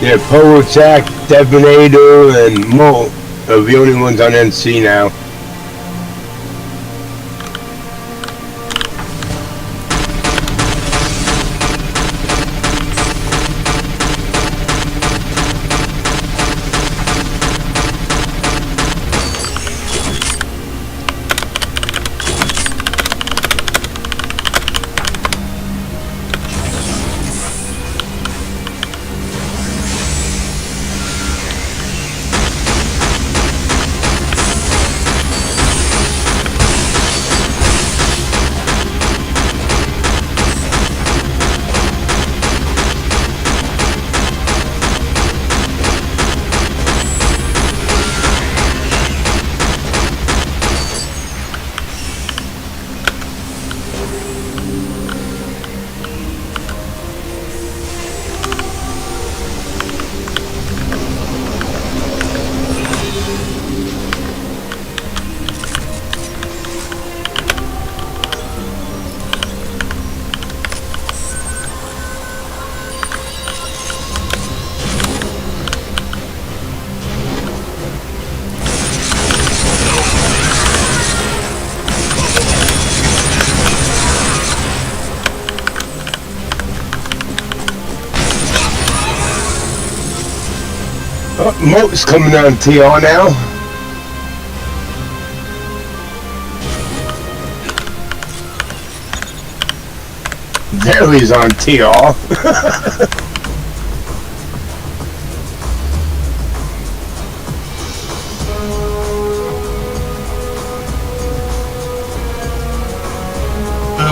Yeah, Power Attack, Devonator, and Mo are the only ones on NC now. Mo's coming on TR now. There he's on TR.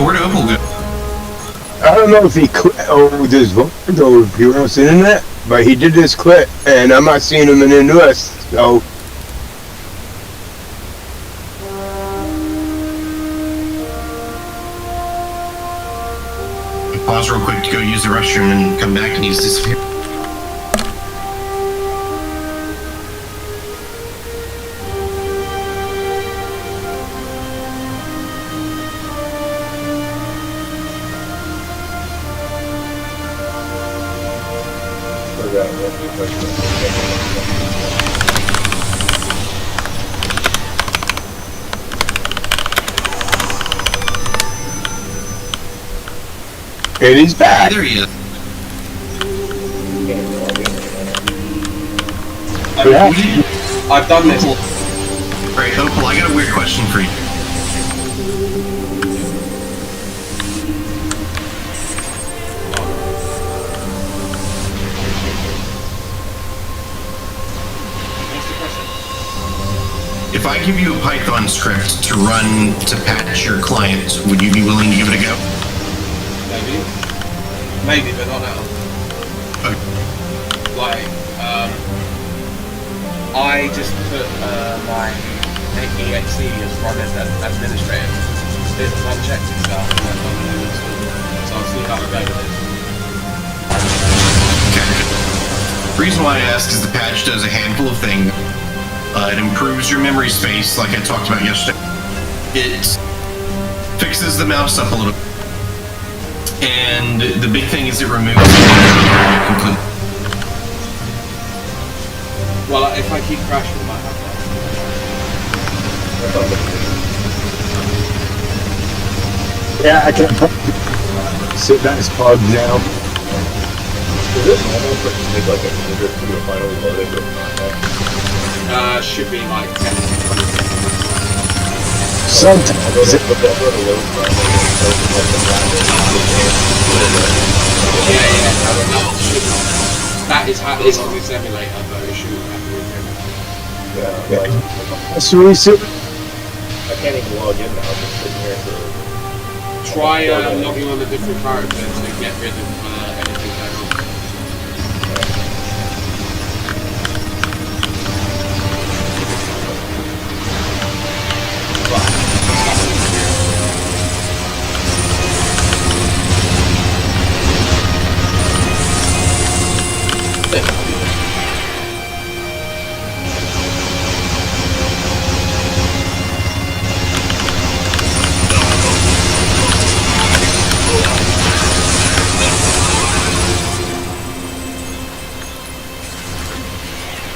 Where'd Opal go? I don't know if he quit this vote or if he wants the internet, but he did just quit, and I'm not seeing him in the newest, so. Pause real quick to go use the restroom and come back and he's disappeared. And he's back. There he is. I've done this. Right, Opal, I got a weird question for you. If I give you a Python script to run to patch your client, would you be willing to give it a go? Maybe, but not now. Okay. Like, I just put my EXE as run as an administrator. Did one checks and stuff, and I've done it. So I'll see how I go with it. Okay. The reason why I ask is the patch does a handful of things. It improves your memory space, like I talked about yesterday. It fixes the mouse up a little bit. And the big thing is it removes it completely. Well, if I keep crashing, I might have that. Yeah, I can't sit that as pub now. Is it normal for it to take like a minute or two to finally load it with contact? Should be like 10 to 20 Sometimes. That is how it's on this emulator, but it shouldn't happen with him. Yeah. Let's reset. I can't even log in now. I'm just sitting here for. Try logging on a different character to get rid of anything going on.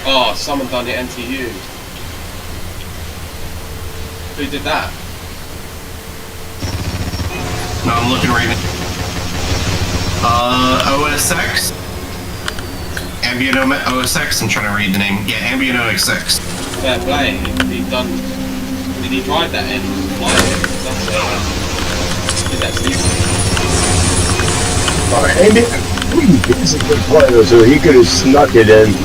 Oh, someone done the NTU. Who did that? No, I'm looking right now. OSX? Ambient OSX? I'm trying to read the name. Yeah, Ambient OSX. Fair play. Did he drive that in? Fly it? Did that Ambient. He's a good player, so he could have snuck it in.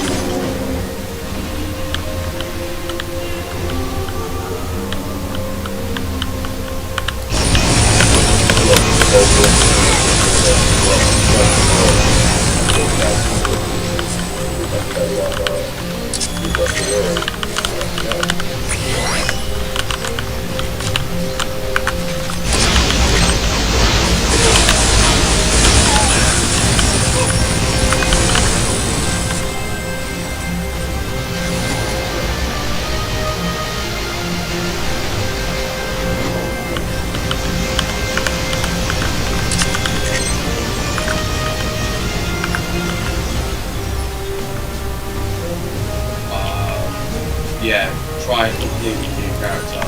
Yeah, try a completely new character.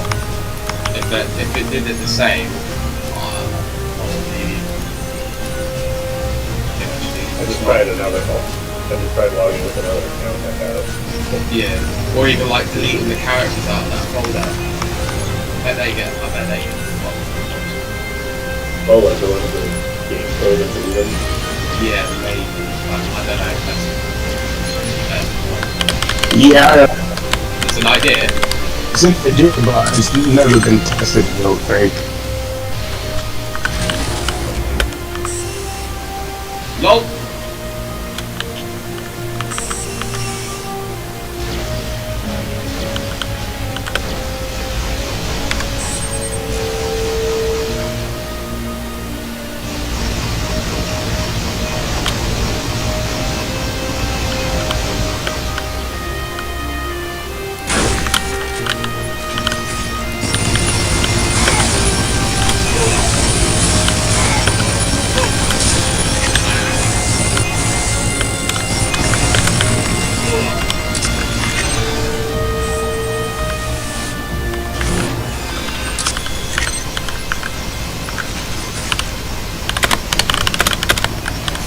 If it did it the same, possibly. I just tried another one. I just tried logging with another account I had. Yeah, or even like deleting the characters out of that folder. I bet they get. Oh, like the one with the game code and deleted? Yeah, maybe. I don't know if that's. Yeah. It's an idea. It's an idea, but it's never been tested, I don't think. LOL!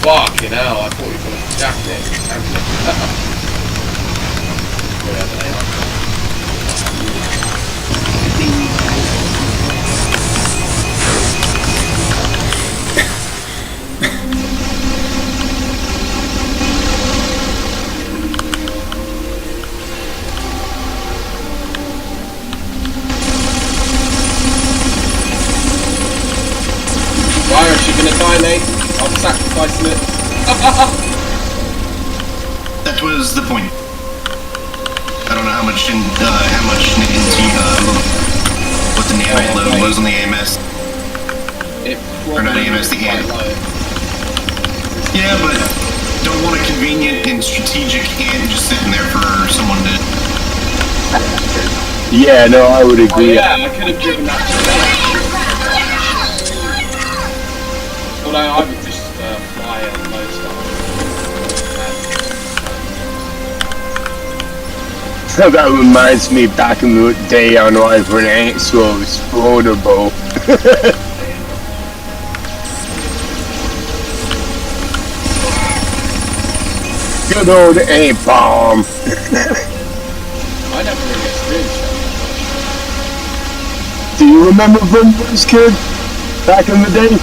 Fucking hell, I thought you were going to jack it. whatever they are. Why is she gonna die, mate? I'm sacrificing it. That was the point. I don't know how much into what the nano load was on the AMS. Or not AMS, the ant. Yeah, but don't want a convenient and strategic ant just sitting there for someone to. Yeah, no, I would agree. Yeah, I could have driven that to the although I would just fly and load stuff. That reminds me back in the day on life when ants were explodable. Good old ant bomb. I never really experienced that. Do you remember when you was a kid? Back in the day?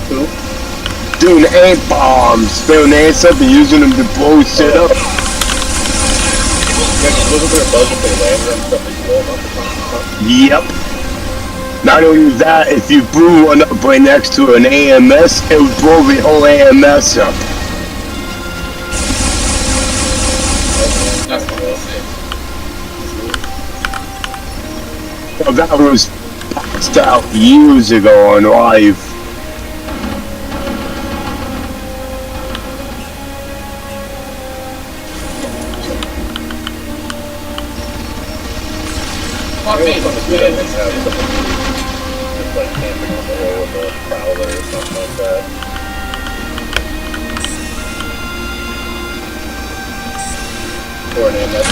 Who? Doing ant bombs, filling ants up and using them to blow shit up. Yeah, just look at their buzz if they land and stuff, they blow them up. Yep. Not only that, if you blew one up right next to an AMS, it would blow the whole AMS up. That's what I'll say. Well, that was passed out years ago on live. I mean, Just like camping on the hill with a prowler or something like that. Or an AMS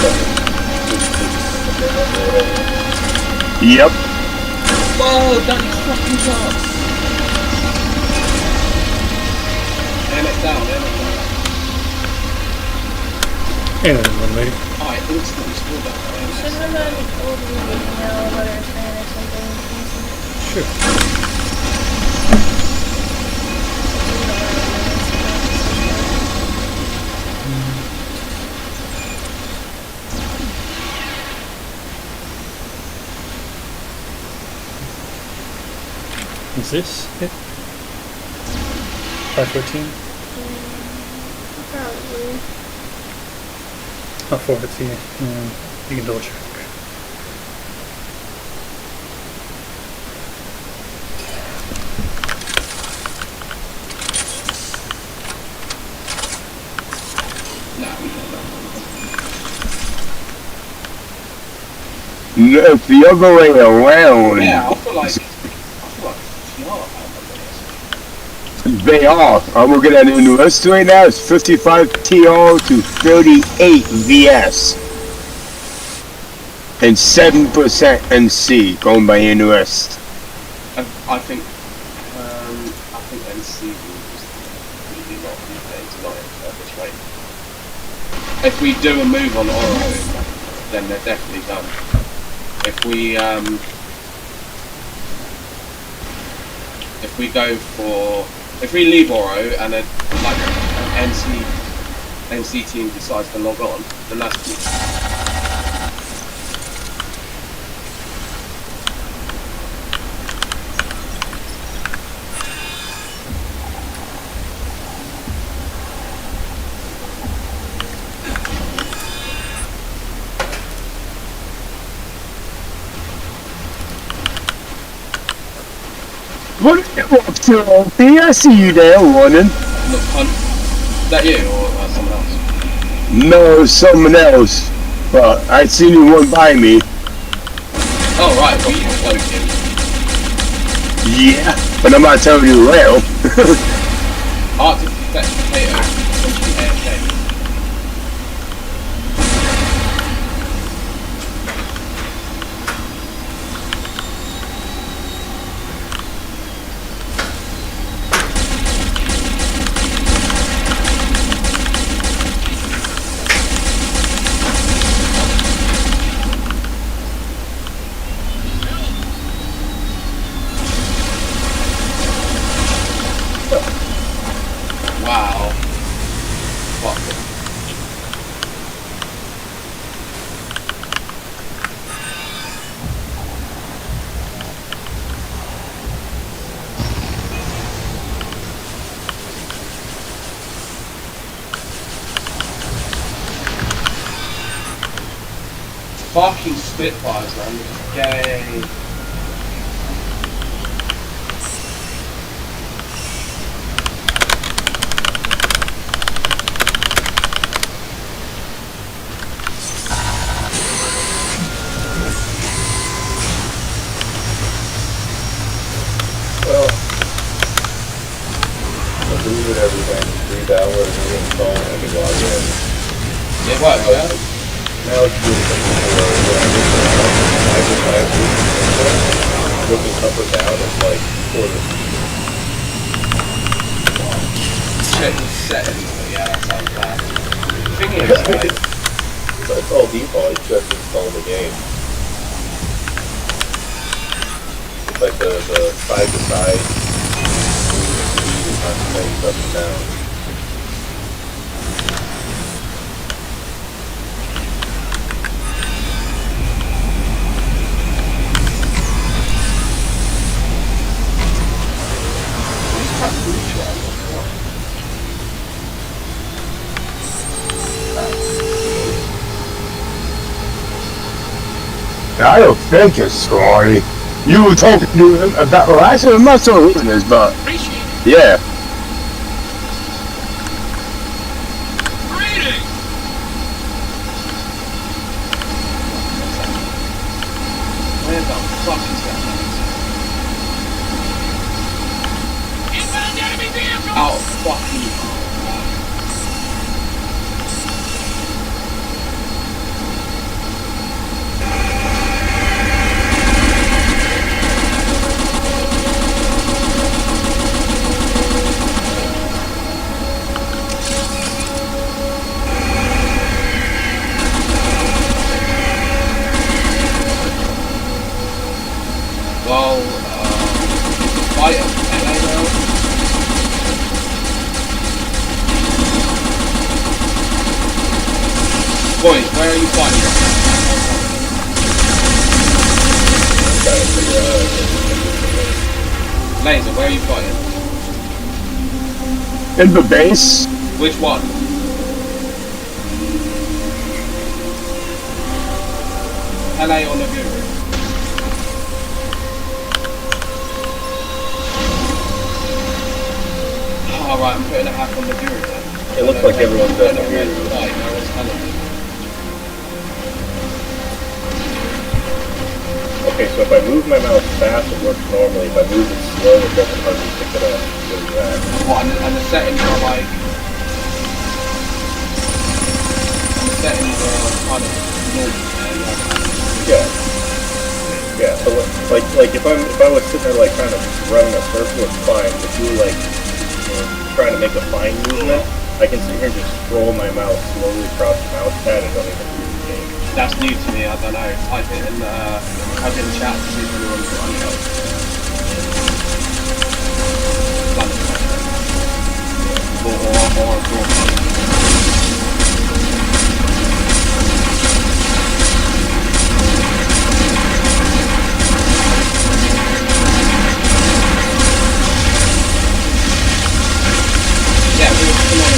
Yep. whoa, that is fucking tough. Aim it down, aim it down. Hey there, little lady. Oh, I instantly scored that. Should have done an old video whether it's fan or something. Sure. Is this it? 514? Probably. I'll forward it to you. You can double check. No, it's the other way around. Yeah, I feel like They are. I'm looking at the list right now. It's 55 TR to 38 VS. And 7% NC going by NUS. I think NC will just really not be playing tonight at this rate. If we do a move on Oro, then they're definitely done. If we leave Oro and an NC team decides to log on, then that's cool. What are you up to, LP? I see you there, running. Is that you or someone else? No, someone else. But I seen you run by me. Oh right, well you closed him. Yeah, but I'm not telling you well. Arctic potato, essentially AFK. Fucking Spitfires, man. Yay. Well, I'll do it everything. Redownload, reinstall, and we log in. It works, yeah? Now it's doing something where looking up or down is like quarter speed. Check the settings, but yeah, that sounds bad. The thing is, like, So it's all default, you just install the game. It's like the side to side speed is not things up and down. I don't think it's Scotty. You were talking to him about, well, actually, I'm not sure who it is, but yeah. where the fuck is that? Oh, fuck you. Well, fight him, LA now. Boys, where are you fighting? Laser, where are you fighting? In the base, Which one? LA or Naguru? Alright, I'm putting a hack on Naguru then. It looks like everyone's at Naguru. Naguru. Right, now it's telling me. Okay, so if I move my mouse fast, it works normally. If I move it slow, it doesn't hardly pick it up. What is that? What, and the settings are like... The settings are kind of normal. Yeah. Yeah, so like if I was sitting there like kind of running a circle, it's fine. If you were like trying to make a fine movement, I can sit here and just scroll my mouse slowly across the mouse pad and don't even do the game. That's new to me, I don't know. Type it in chat to see if anyone's got any help. Or yeah, we were still on a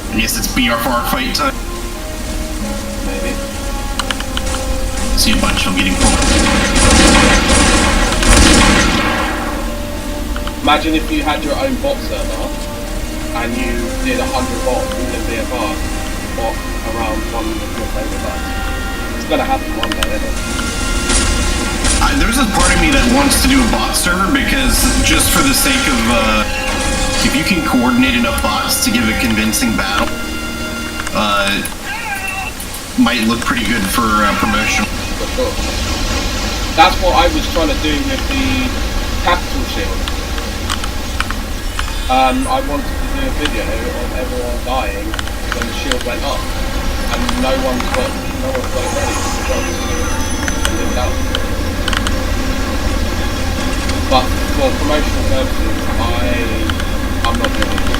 I guess it's BR4 fight time. maybe. See a bunch of them getting pulled. Imagine if you had your own bot server and you did 100 bots all in BFR bot around one of your favourite bots. It's gonna happen one day, isn't it? There's a part of me that wants to do a bot server because just for the sake of if you can coordinate enough bots to give a convincing battle, might look pretty good for promotion. For sure. That's what I was trying to do with the capital shield. I wanted to do a video of everyone dying when the shield went up, and no one's got it ready to live it out. But for promotional purposes, I'm not doing it.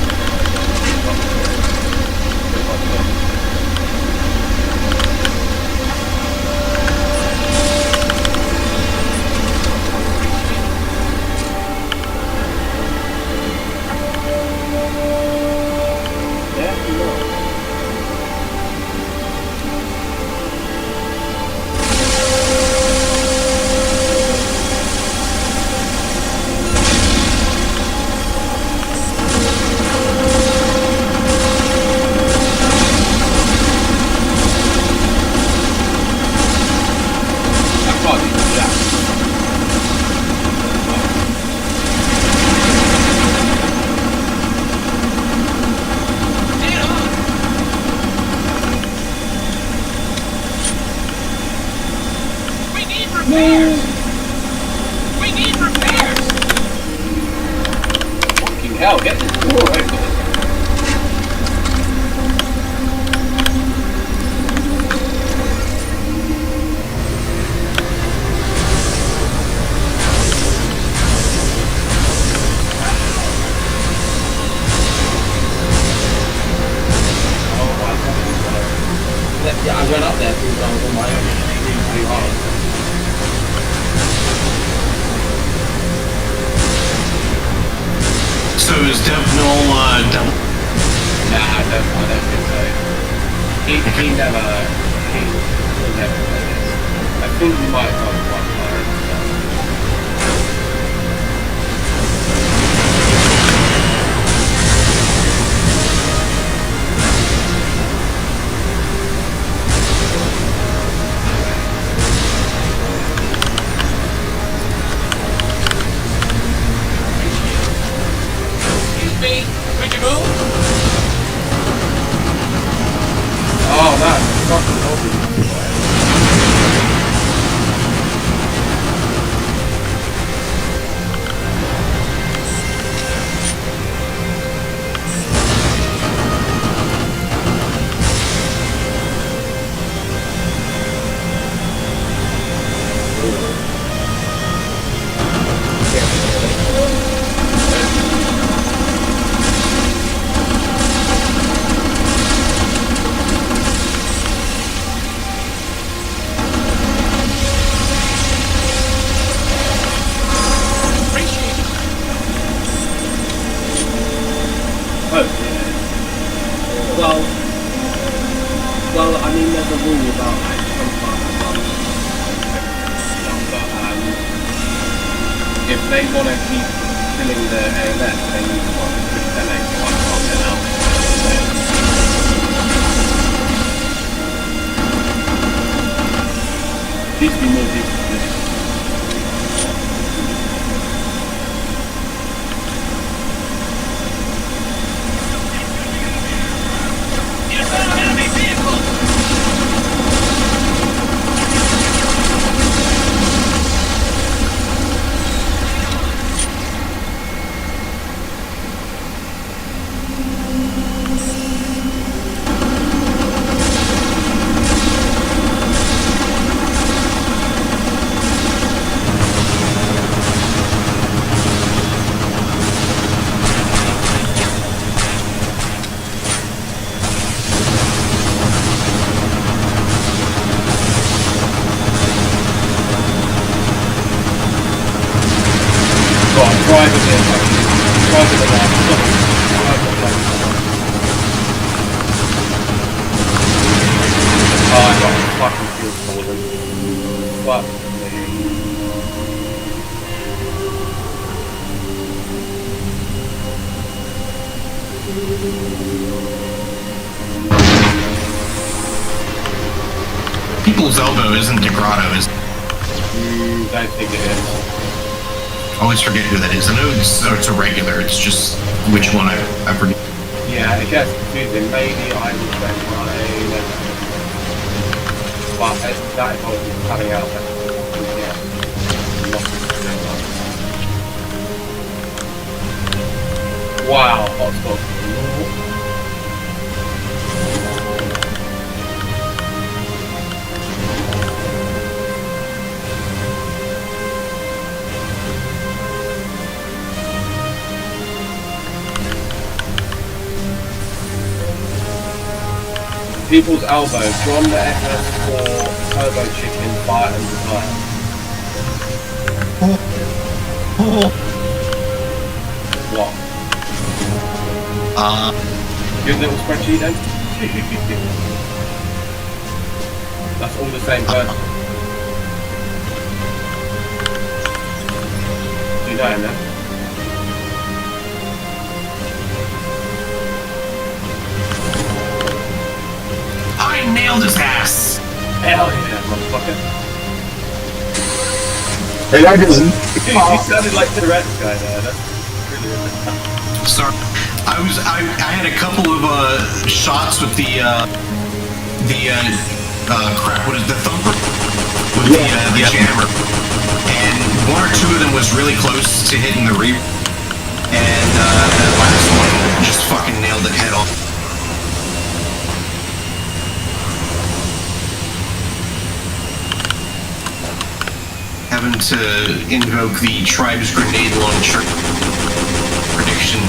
hell, get the door open. Yeah, I went up there because I was on my own. It's pretty hard. So is Dev Null double? Nah, I don't think so. He never did this. I think he might have done one player. Could you move? Oh, that's fucking awesome. Well, I mean, there's a rule about like if they want to keep killing the ALS, they need to watch the 10 so I can't get out. Needs to be more people for this. People's Elbow isn't Degrado, is it? I think it is. I always forget who that is. I know it's a regular, it's just which one I forget. Yeah, it gets confusing. Maybe I would say but that involves coming out there. Yeah. Wow, hotspot. People's Elbow, John the FS4, Turbo Chicken, Fire and Desire. What? Good little spreadsheet then? That's all the same person. Do you know him then? I nailed his ass! Hell yeah, motherfucker. Hey, that doesn't. You sounded like the red guy there. That's brilliant. Sorry, I had a couple of shots with the crap. What is the thumper? With the jammer, and one or two of them was really close to hitting the rear, and to invoke the tribe's grenade launcher prediction.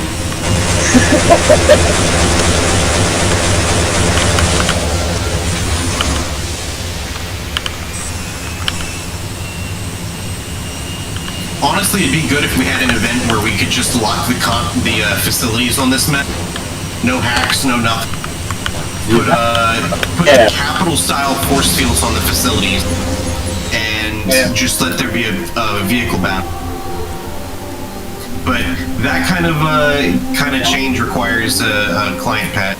Honestly, it'd be good if we had an event where we could just lock the facilities on this map. No hacks, no nothing. Put capital-style force fields on the facilities, and just let there be a vehicle battle. But that kind of change requires a client pad.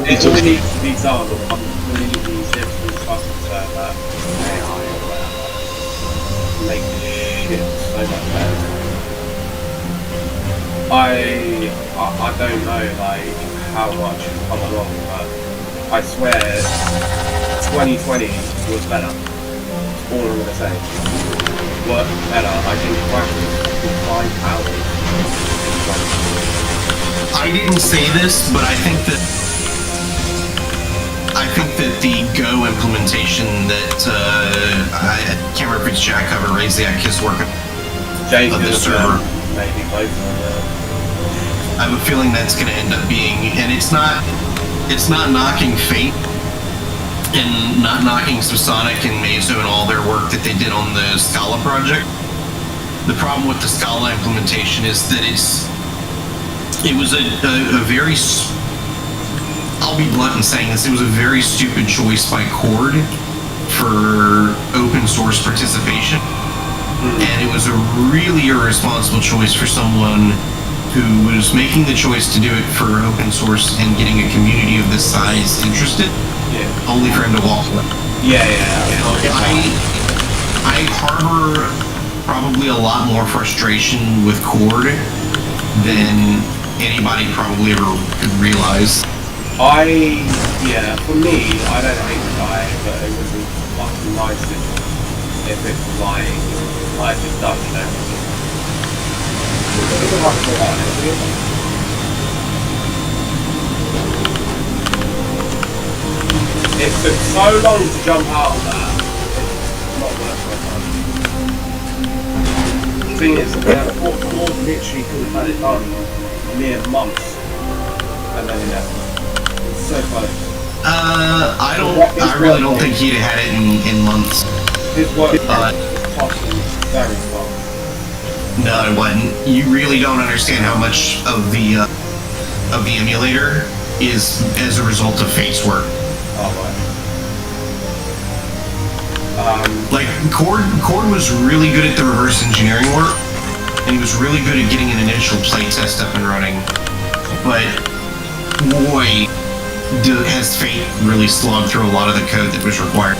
It all needs to be done on these different custom server AI or whatever. Make shit so much better. I don't know like how much has come along, but I swear 2020 was better. That's all I'm gonna say. Worked better. I think practice 5 hours. I didn't say this, but I think that the Go implementation that I can't remember if it's Jack or Raziak is working on the server. Maybe both. I have a feeling that's going to end up being, and it's not knocking Fate and not knocking Subsonic and Meso and all their work that they did on the Scala project. The problem with the Scala implementation is that it was a very, I'll be blunt in saying this, it was a very stupid choice by Cord for open source participation. And it was a really irresponsible choice for someone who was making the choice to do it for open source and getting a community of this size interested, only for him to walk away. I harbor probably a lot more frustration with Cord than anybody probably ever could realize. For me, I don't hate the guy, but it would be fucking nice if it was like just done and everything. It took so long to jump out of that. It's not worth my time. The thing is, Ford literally could have had it done mere months, and then it never. It's so close. I really don't think he'd have had it in months. His work is very fast. No, it wasn't. You really don't understand how much of the emulator is as a result of Fate's work. Like Cord was really good at the reverse engineering work, and he was really good at getting an initial playtest up and running. But boy, has Fate really slogged through a lot of the code that was required.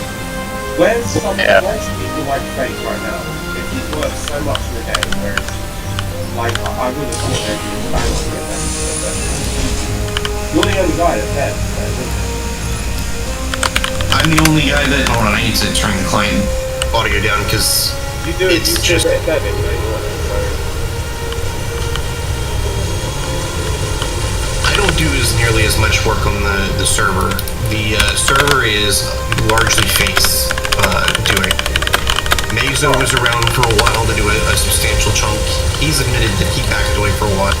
Where's people like Fate right now? If he's worked so much in the game, whereas like I would have thought they'd be fancy at that. You're the only guy that cares. I'm the only guy that. Hold on, I need to turn the client audio down because it's just. I don't do nearly as much work on the server. The server is largely Fate's doing. Meso was around for a while to do a substantial chunk. He's admitted that he backed away for a while.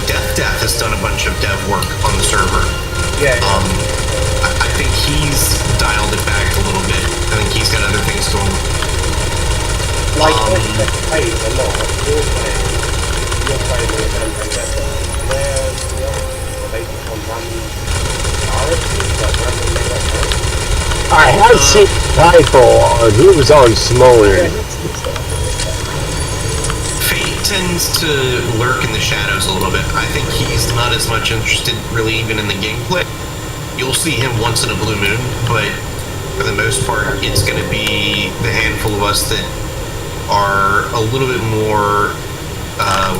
Death has done a bunch of dev work on the server. I think he's dialed it back a little bit. I think he's got other things going. Like, hey, a lot. You're playing with them, where's the other? Are they just on random I have seen Typho on. He was on Smoller. Fate tends to lurk in the shadows a little bit. I think he's not as much interested really even in the gameplay. You'll see him once in a blue moon, but for the most part, it's going to be the handful of us that are a little bit more, a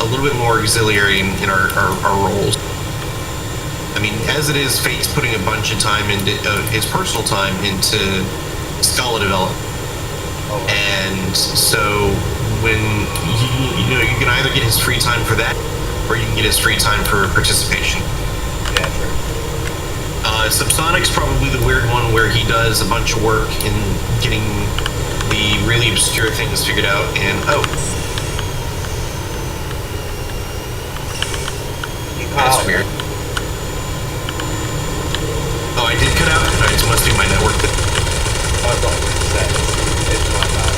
little bit more auxiliary in our roles. I mean, as it is, Fate's putting a bunch of time into his personal time into Scala development, and so when you can either get his free time for that, or you can get his free time for participation. Yeah, true. Subsonic's probably the weird one where he does a bunch of work in getting the really obscure things figured out, and that's weird. Oh, I did cut out? Alright, it must be my network. I've got it's like that.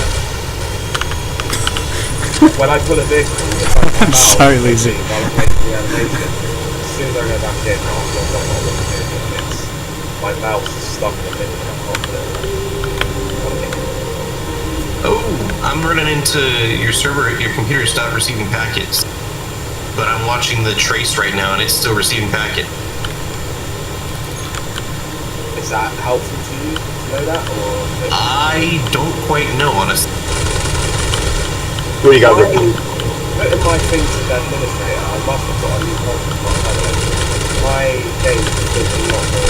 When I pull a vehicle, I'm so lazy. while I'm making the animation, as soon as I go back in, I'll go back on the vehicle, and my mouse is stuck in the middle, and I can't put it Oh, I'm running into your server. Your computer stopped receiving packets. But I'm watching the trace right now, and it's still receiving packet. Is that helpful to you to know that, or? I don't quite know, honestly. What do you got? Putting my things to the administrator, I must have got a new conference. My game is not more.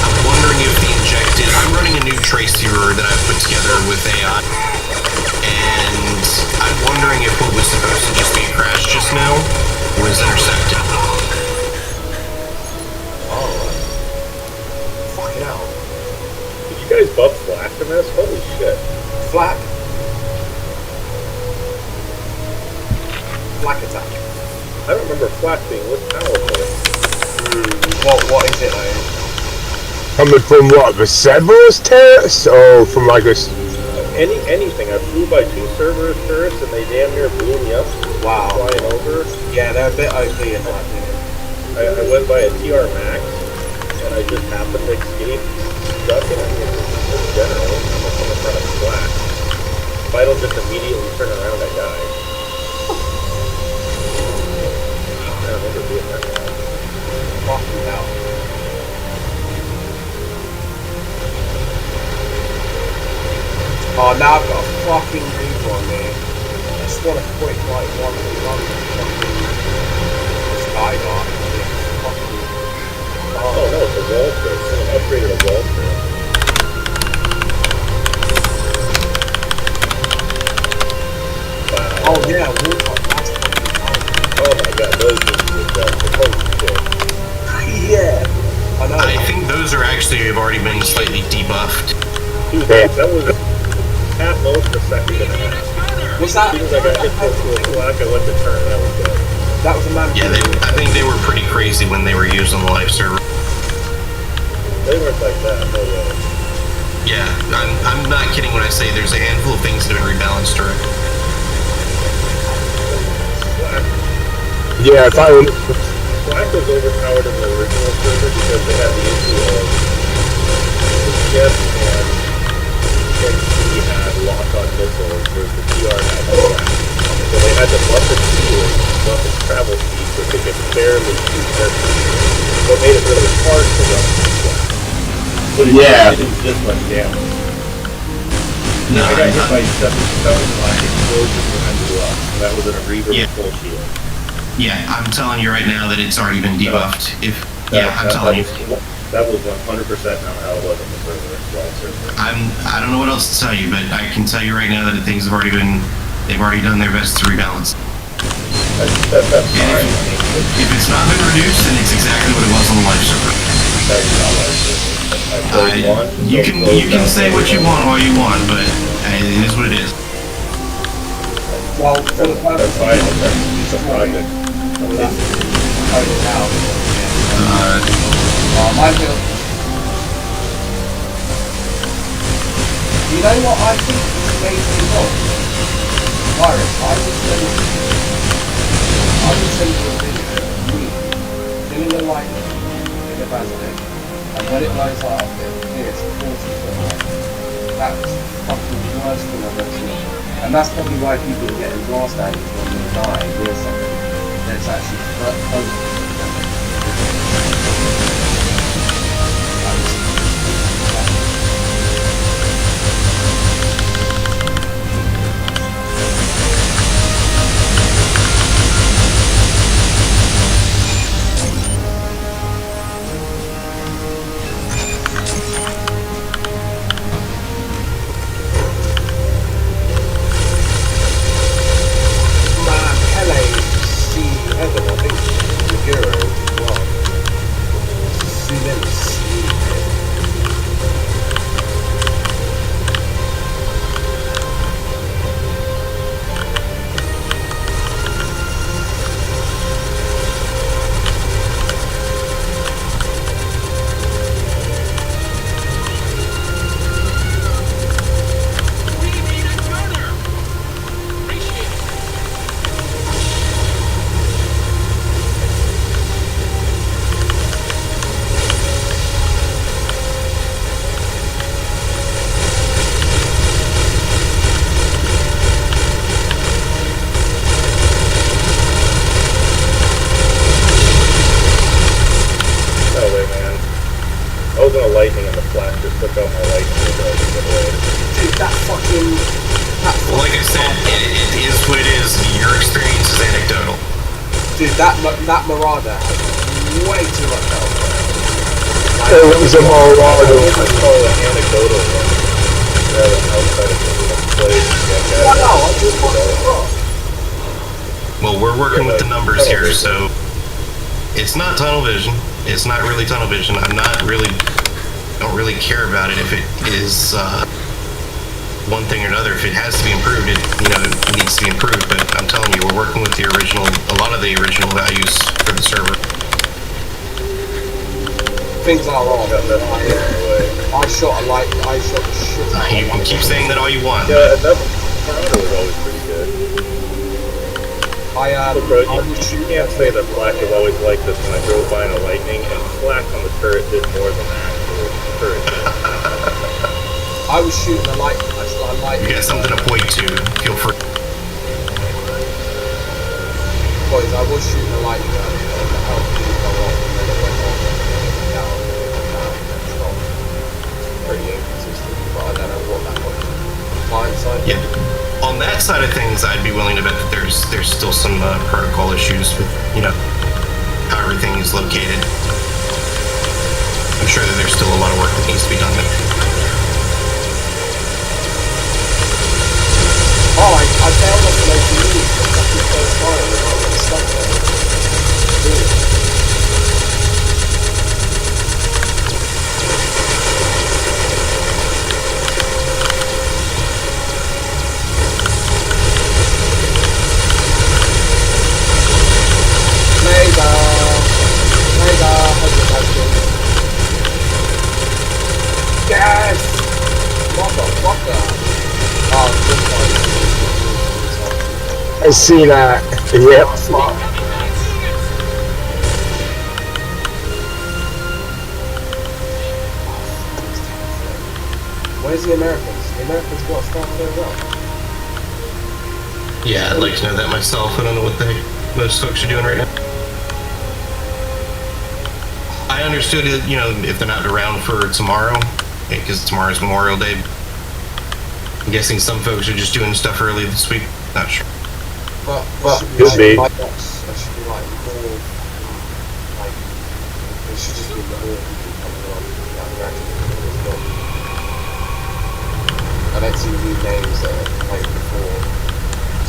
I'm wondering if the injected. I'm running a new trace viewer that I've put together with AI, and I'm wondering if what was supposed to just be a crash just now was intercepted. Fucking hell. Did you guys buff Flak in this? Holy shit. Flak. Flak attack. I don't remember Flak being this powerful. What is it though? Coming from what? The Cerberus terrace? Or from like a... Anything. I flew by 2 Cerberus turrets and they damn near blew me up. Wow. Flying over. Yeah, they're a bit OP in my opinion. I went by a TR Max and I just happened to escape. Stuck in general. I'm in front of Flak. If I don't just immediately turn around, I die. I remember doing that. Fucking hell. Oh, now I've got a fucking Reaper on me. I just want a quick, like, one fucking skydive. Oh no, it's a wall trip. Someone upgraded a wall trip. Wow. Oh yeah, wall trip. Oh my god, those are the post shit. Yeah. I know. I think those are actually have already been slightly debuffed. Dude, that was at most a second and a half. Was that? As soon as I got hit with the Flak, I went to turn and I was dead. That was a man. Yeah, I think they were pretty crazy when they were used on the live server. They weren't like that, no way. Yeah, I'm not kidding when I say there's a handful of things that have been rebalanced to it. Yeah, if I was... Flak was overpowered in the original server because they had the issue of the ship and NC had lock-on missiles whereas the TR had Flak. So they had to buff its fuel, buff its travel speed so they could barely shoot their speed. What made it really hard to run Flak. But it did just much damage. No, I got hit by 7 Flak explosions when I blew up. That was in a Reaver with full shield. Yeah, I'm telling you right now that it's already been debuffed. I'm telling you. That was 100% not how it was on the server. I don't know what else to tell you, but I can tell you right now that things have already been. They've already done their best to rebalance. That's fine. If it's not been reduced, then it's exactly what it was on the live server. You can say what you want all you want, but it is what it is. Well, for the purpose of it's a project. my build. You know what I think is amazing wrong? Virus, I would send you a video of me filling the light in the basilic, and when it blows up, it appears 40 foot high. That's fucking the worst thing I've ever seen. And that's probably why people are getting blast damage when they die near something that's actually close. Heaven, I think, Magura using Well, like I said, it is what it is. Your experience is anecdotal. dude, that Marauder has way too much health. It was a Marauder. I call it anecdotal. Outside of Well, we're working with the numbers here, so it's not tunnel vision. It's not really tunnel vision. Don't really care about it if it is one thing or another. If it has to be improved, it needs to be improved. But I'm telling you, we're working with a lot of the original values for the server. Things are wrong. I shot the shit out of You can keep saying that all you want. Yeah, that Marauder was always pretty good. You can't say that Flak was always like this when I drove by in a Lightning, and Flak on the turret did more than the actual turret did. I was shooting a Lightning. I shot a Lightning. You got something to point to. Feel free. Boys, I was shooting a Lightning gun, and the health didn't go off, and then it went off, and then it went down, and then it went down, and then it stopped. Pretty inconsistent, but I don't know what that was. Client side? Yeah. On that side of things, I'd be willing to bet that there's still some protocol issues with, how everything is located. I'm sure that there's still a lot of work that needs to be done there. Oh, I failed off an OPE for the first time, and I was stuck there. Dude. Yes! Motherfucker! I see that. Yep. Where's the Americans? The Americans got stuff there well. Yeah, I'd like to know that myself. I don't know what most folks are doing right now. I understood it, if they're not around for tomorrow, because tomorrow's Memorial Day. I'm guessing some folks are just doing stuff early this week. Not sure. But could be. There should be like more, like, there should just be more people coming on. I don't see new names that are played before,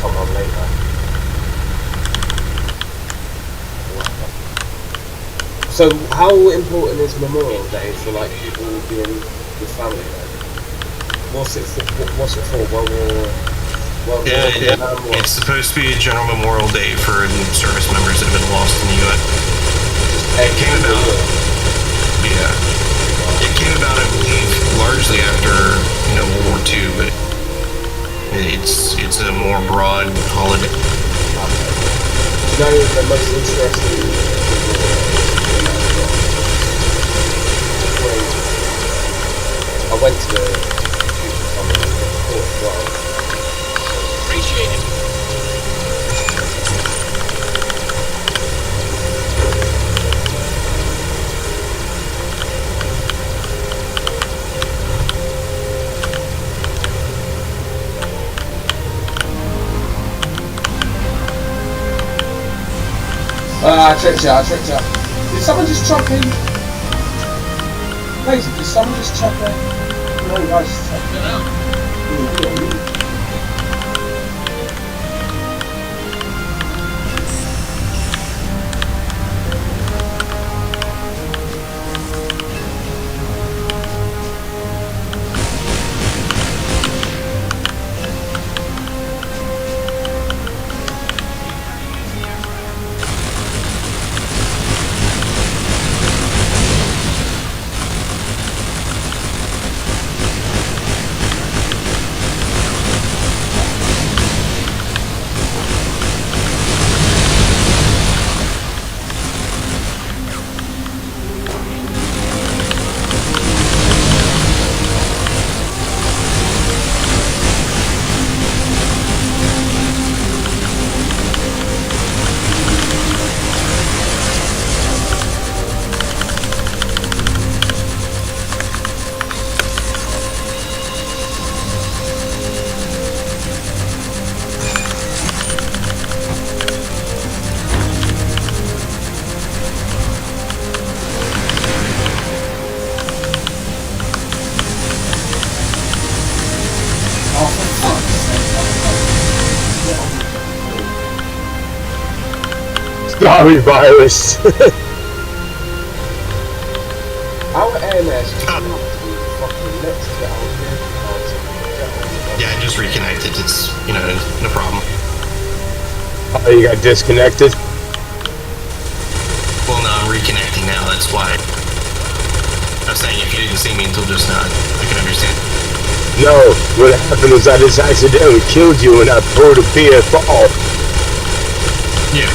come on later. So how important is Memorial Day for like people being with family then? What's it for? It's supposed to be a general Memorial Day for service members that have been lost in the U.S. It came about, I believe, largely after World War II, but it's a more broad holiday. The most interesting. I went to the as well. Appreciate it. I tricked you. Did someone just chop in? Wait, did someone just chop in? No, guys, check it out. Sorry, virus. Our AMS is not fucking next to our vehicle. Yeah, I just reconnected. It's, no problem. Oh, you got disconnected? Well, no, I'm reconnecting now. That's why. I was saying if you didn't see me until just now, I can understand. No, what happened was I just accidentally killed you and I pulled a PFR. Yeah.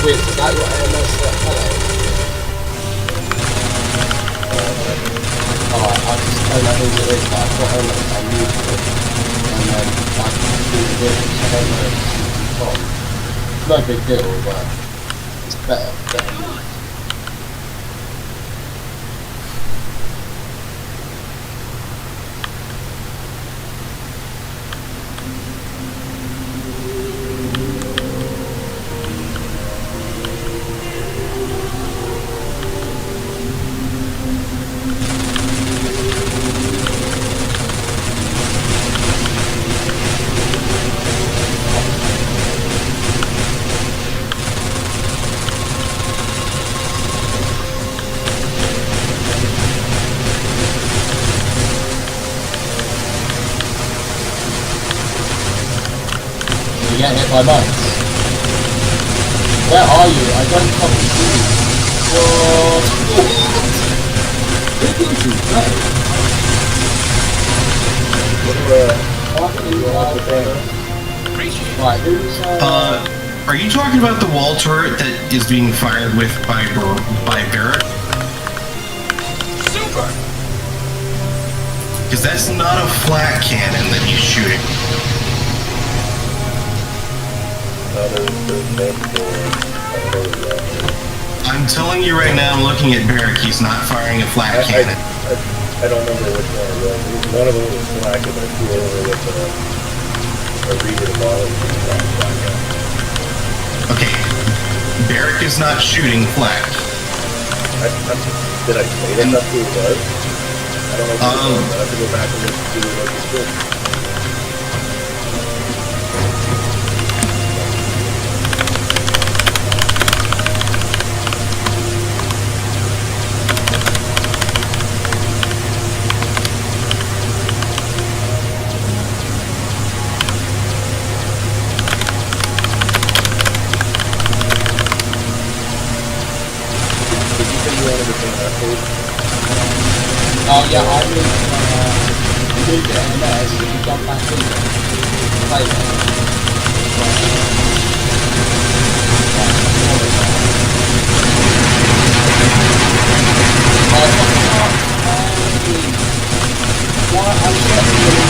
Wait, is that your AMS at hello? Alright, I just don't know who it is, but I've got AMS, I used it. And then I can do the village, I don't know if it's from. It's no big deal, but it's better. You get hit by bugs. Where are you? I don't fucking see you. What? Who did you play? Right, who's Are you talking about the wall turret that is being fired with by Barrett? Super! Because that's not a flat cannon that he's shooting. I'm telling you right now, I'm looking at Barrick, he's not firing a flat cannon. I don't remember which one it was. One of them was black and then two over with a reader model. Okay, Barrick is not shooting flat. Did I say that that's who it was? I don't know if it was. I have to go back and look to see what it was. Oh yeah, I moved it in there, so you jump back in there. Play why I'm getting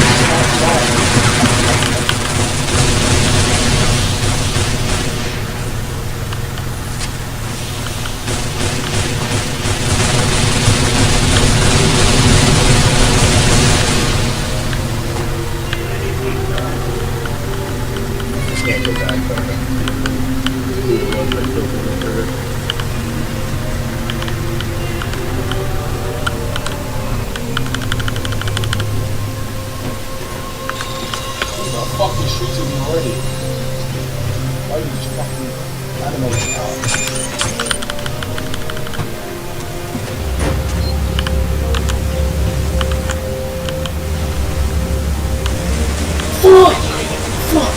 Can't go back from it. Who it was that killed him over it. You're fucking shooting me already. Why are you just fucking animating out? Fuck! Fuck!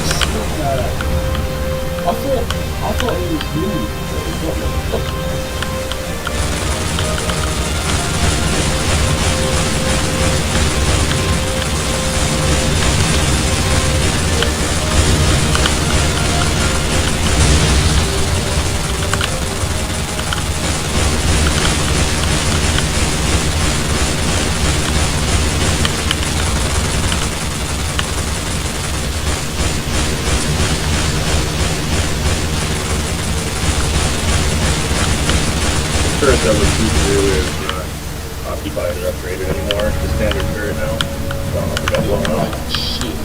turret that was through is occupied or upgraded anymore. The standard turret now. I don't know if it got blown up. Shit.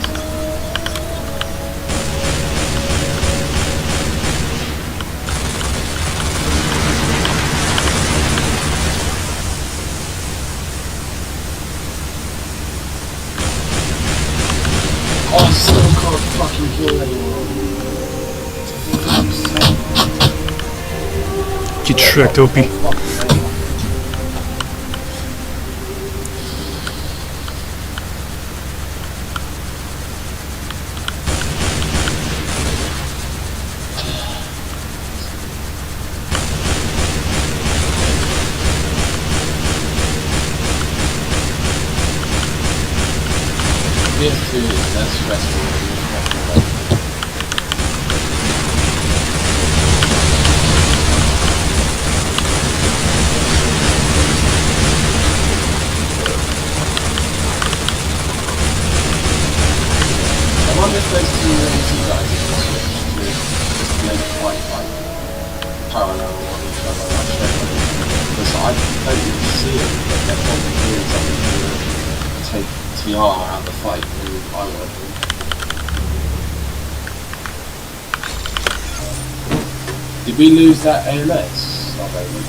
Oh, I still can't fucking kill anyone. Fuck's sake. Get shreked, Opie. This is less stressful than the fucking one. I wonder if those two rooms you guys can switch to just make quite like parallel on each other, like straight on each other. Because I don't really see it, but they're probably doing something to take TR out of the fight and I would. Did we lose that AMS? Oh, baby.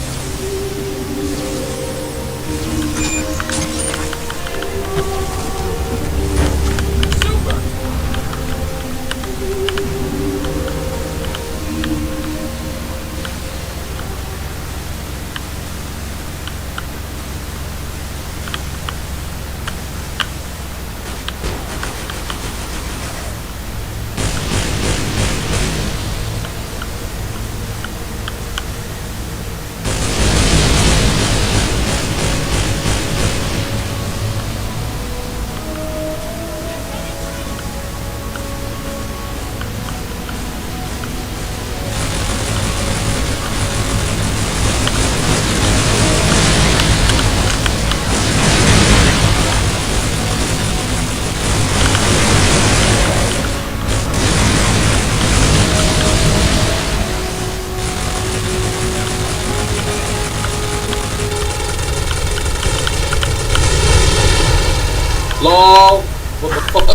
LOL! What the fuck?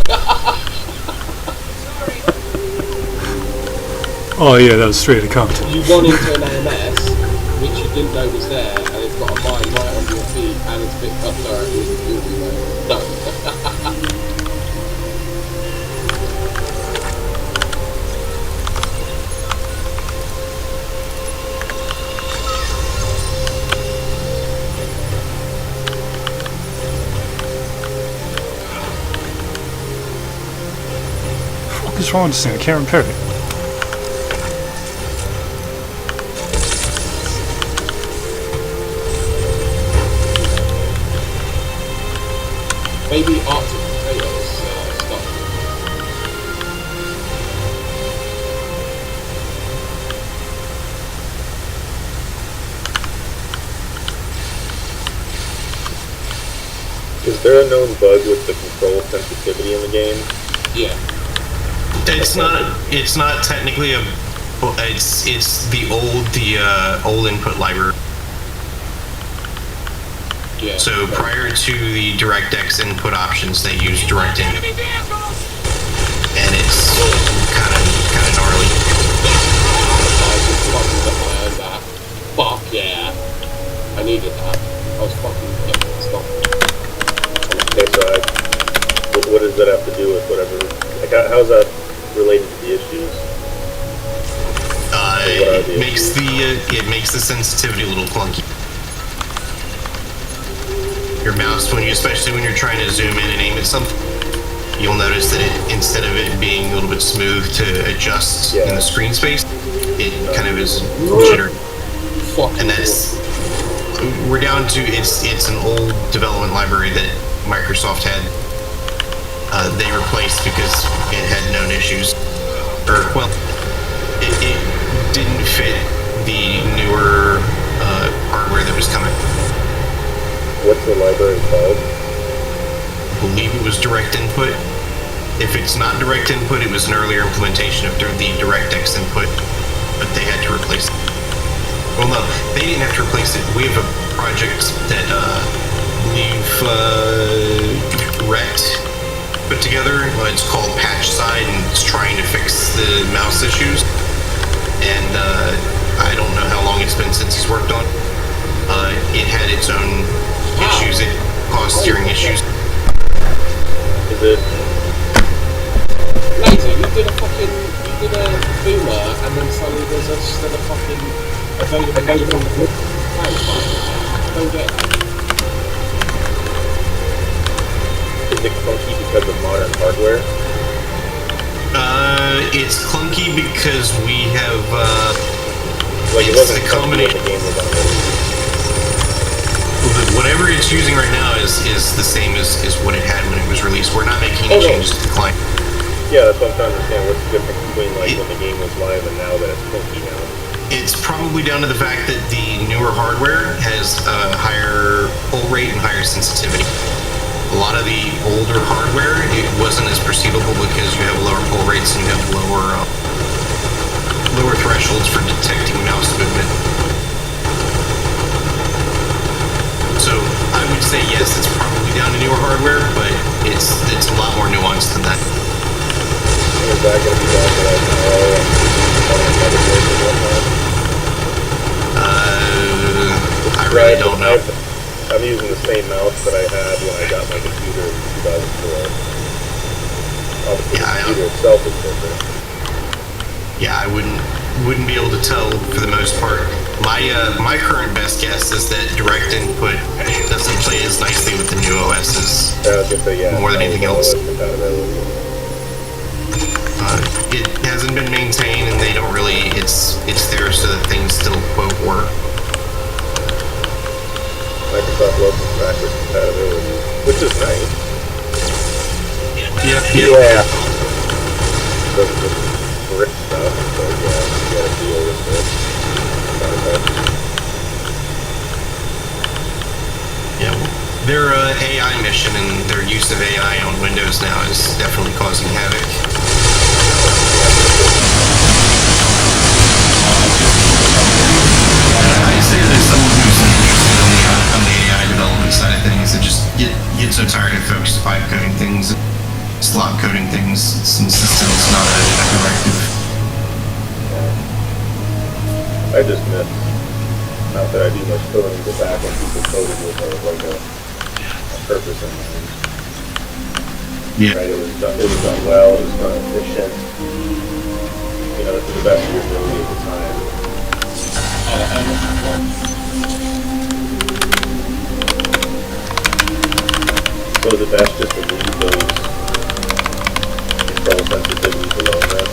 Oh yeah, that was straight at Compton. You run into an AMS, which you didn't know was there, and it's got a mine right on your feet, and it's picked up directly into your feet. No. What's wrong with this thing? I can't repair it. Maybe Arctic potatoes stuff. Is there a known bug with the control sensitivity in the game? Yeah. It's not technically a. It's the old input library. Yeah. So prior to the DirectX input options, they use direct input, and it's kind of gnarly. I just fucking got my own back. Fuck yeah! I needed that. I was fucking pissed off. Okay, so what does that have to do with whatever? Like, how's that related to the issues? It makes the sensitivity a little clunky. Your mouse, especially when you're trying to zoom in and aim at something, you'll notice that instead of it being a little bit smooth to adjust in the screen space, it kind of is jittery. And we're down to it's an old development library that Microsoft had. They replaced because it had known issues, it didn't fit the newer hardware that was coming. What's the library called? I believe it was direct input. If it's not direct input, it was an earlier implementation of the DirectX input, but they had to replace it. Well, no, they didn't have to replace it. We have a project that we've Rhett put together. It's called Patchside, and it's trying to fix the mouse issues. And I don't know how long it's been since he's worked on. It had its own issues. It caused steering issues. Is it? Later, you did a boomer, and then suddenly there's still a fucking available. I don't get that. Is it clunky because of modern hardware? It's clunky because we have Like it it's wasn't the clunky when combination. the game was on it. Whatever it's using right now is the same as what it had when it was released. We're not making any changes to the client. Yeah, that's what I'm trying to understand. What's the difference between like when the game was live and now that it's clunky now? It's probably down to the fact that the newer hardware has a higher pull rate and higher sensitivity. A lot of the older hardware, it wasn't as perceivable because you have lower pull rates and you have lower thresholds for detecting mouse movement. So I would say yes, it's probably down to newer hardware, but it's a lot more nuanced than that. Is that going to be down to like tomorrow and motherboards and whatnot? I really don't know. I'm using the same mouse that I had when I got my computer in 2004. Obviously, the computer itself is different. Yeah, I wouldn't be able to tell for the most part. My current best guess is that direct input doesn't play as nicely with the new OSs. More than anything else. It hasn't been maintained, and they don't really. It's there so that things still quote work. Microsoft loves backwards compatibility, which is nice. Yep. Yeah. Doesn't just brick stuff, so yeah, you gotta deal with it. Yeah, their AI mission and their use of AI on Windows now is definitely causing havoc. I say there's someone who's interested on the AI development side of things and just get so tired of folks vibe coding things, slot coding things. Some systems not a directive. I just miss, not that I do much coding, but back when people coded with a purpose in mind. Yeah. Right, it was done well, it was done efficient. You know, to the best of your ability at the time. So is it best just to leave those control sensitivities alone then?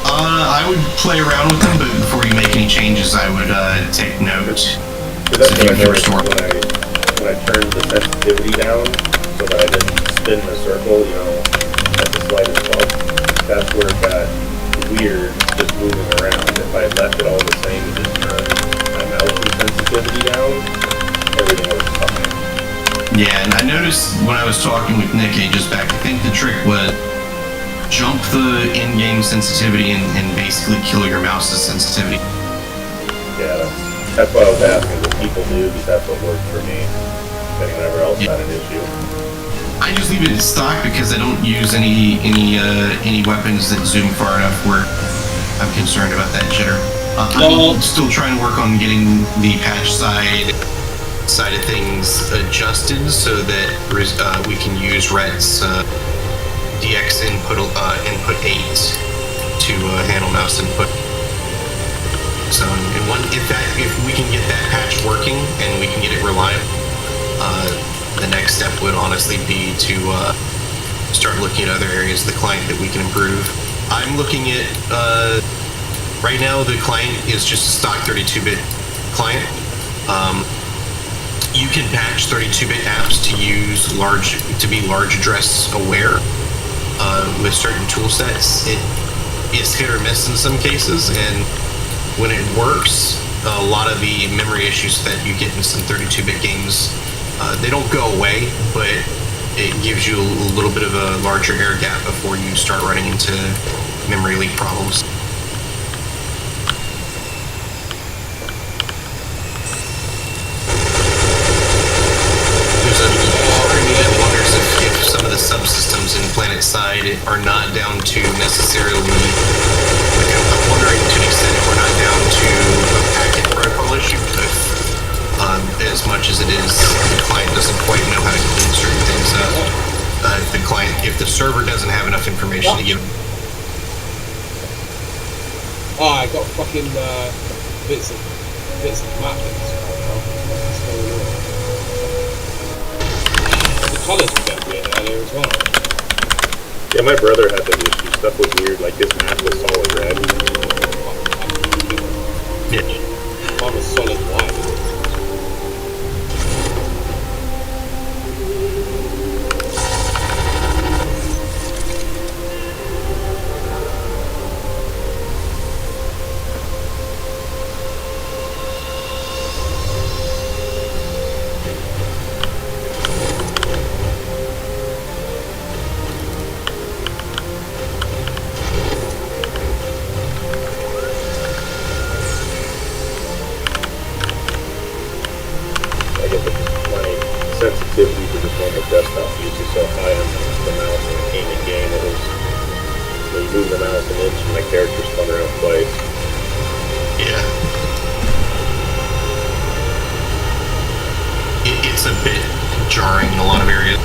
I would play around with them, but before you make any changes, I would take note. Because that's what I noticed when I turned the sensitivity down, so that I didn't spin the circle, you know, at the slightest bump. That's where it got weird, just moving around. If I had left it all the same and just turned my mouse sensitivity down, everything was fine. Yeah, and I noticed when I was talking with Nick ages back, I think the trick was jump the in-game sensitivity and basically kill your mouse's sensitivity. Yeah, that's what I was asking what people do, because that's what worked for me. Anyone ever else had an issue? I just leave it in stock because I don't use any weapons that zoom far enough where I'm concerned about that jitter. I'm still trying to work on getting the patch side of things adjusted so that we can use Rhett's DX input 8 to handle mouse input. So if we can get that patch working and we can get it reliable, the next step would honestly be to start looking at other areas of the client that we can improve. I'm looking at right now the client is just a stock 32-bit client. You can patch 32-bit apps to be large address aware with certain tool sets. It's hit or miss in some cases, and when it works, a lot of the memory issues that you get in some 32-bit games, they don't go away, but it gives you a little bit of a larger air gap before you start running into memory leak problems. it are not down to necessarily, like, I'm wondering to an extent if we're not down to a packet protocol issue, as much as it is the client doesn't quite know how to clean certain things up. If the server doesn't have enough information to give. Oh, I got fucking bits of mappings right now. What's going on? The colours were getting weird earlier as well. Yeah, my brother had that issue. Stuff was weird. Like this map was solid red. Yeah. Mine was solid white. Sensitivity to the normal desktop use is so high on the mouse in the gaming game. It was when you move the mouse an inch and my character spun around twice. Yeah. It's a bit jarring in a lot of areas.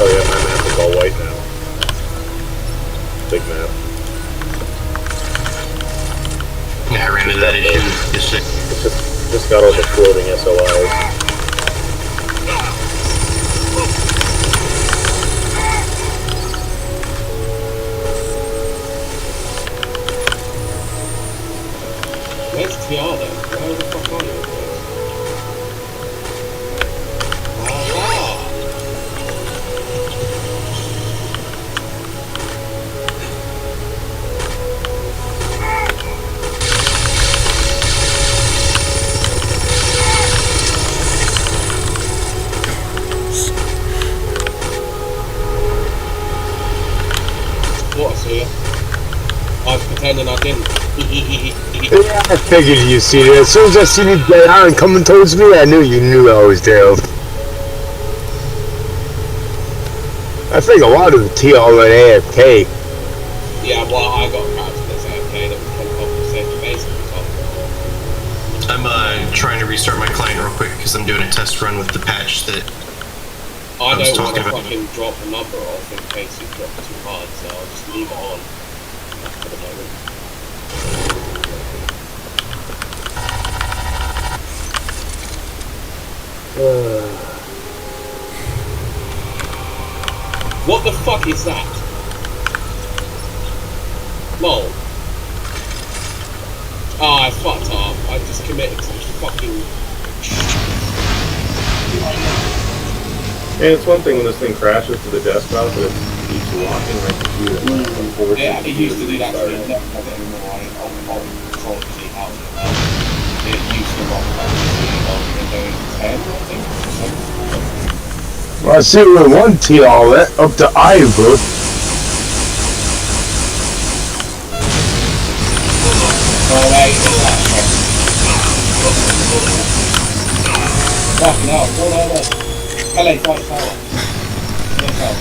Oh yeah, my map is all white now. Big map. Yeah, I ran into that issue. Just got all the floating SOIs. Where's TR then? Where the fuck are you? What, I see you? I was pretending I didn't. Yeah, I figured you see it. As soon as I seen you get on coming towards me, I knew you knew I was there. I think a lot of the TL went AFK. Yeah, well, I got characters that's AFK that can compensate the base at the top. I'm trying to restart my client real quick because I'm doing a test run with the patch that I was don't want talking to about. fucking drop a number off in case you drop it too hard, so I'll just leave it on for the moment. What the fuck is that? Lol. Ah, I fucked up. I just committed to this fucking... And it's one thing when this thing crashes to the desktop, but it keeps locking my computer. Yeah, it used to do that to me. I don't have it anymore. I'll control it to out. It used to lock my computer on Windows 10, I think. Well, I see with one TL that up to Iowa. Oh, wait, fucking hell, no. LA fight tower. Look out,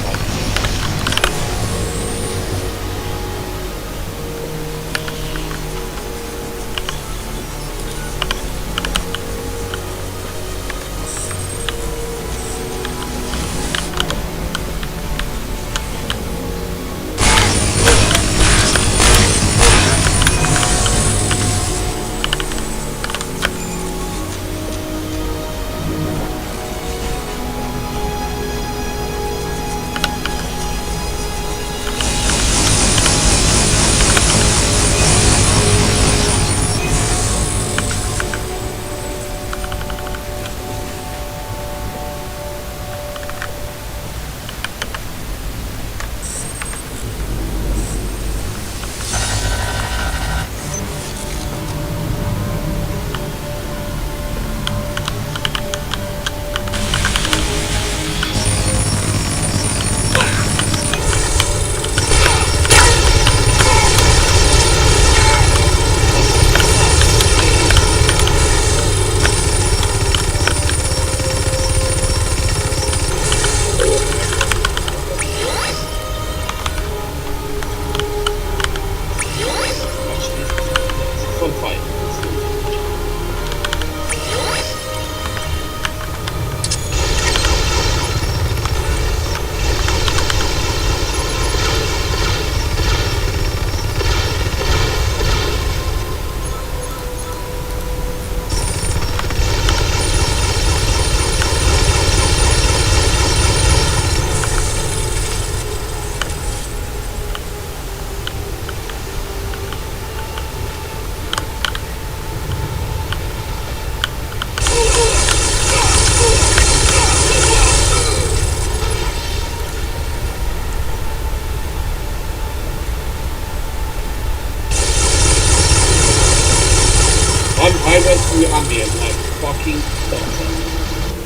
went through ambient like fucking butter.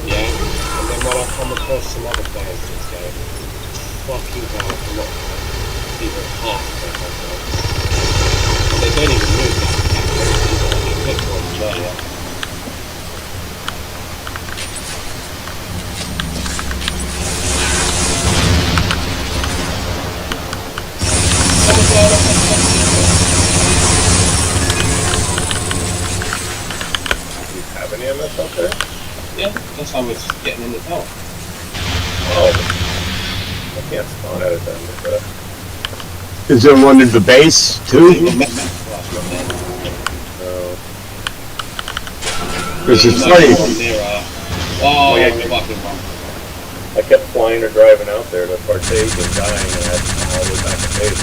Yeah? And then when I come across some other players this game, fucking hell, I'm not even half their headphones. And they don't even move that closely, but I picked one earlier. Have any MS up there? Yeah, that's how it's getting in the tower. Oh. I can't spawn at it then. But, Is there one in the base too? This is funny. Oh, yeah, fucking wrong. I kept flying or driving out there to partake and dying, and I had to come all the way back to base.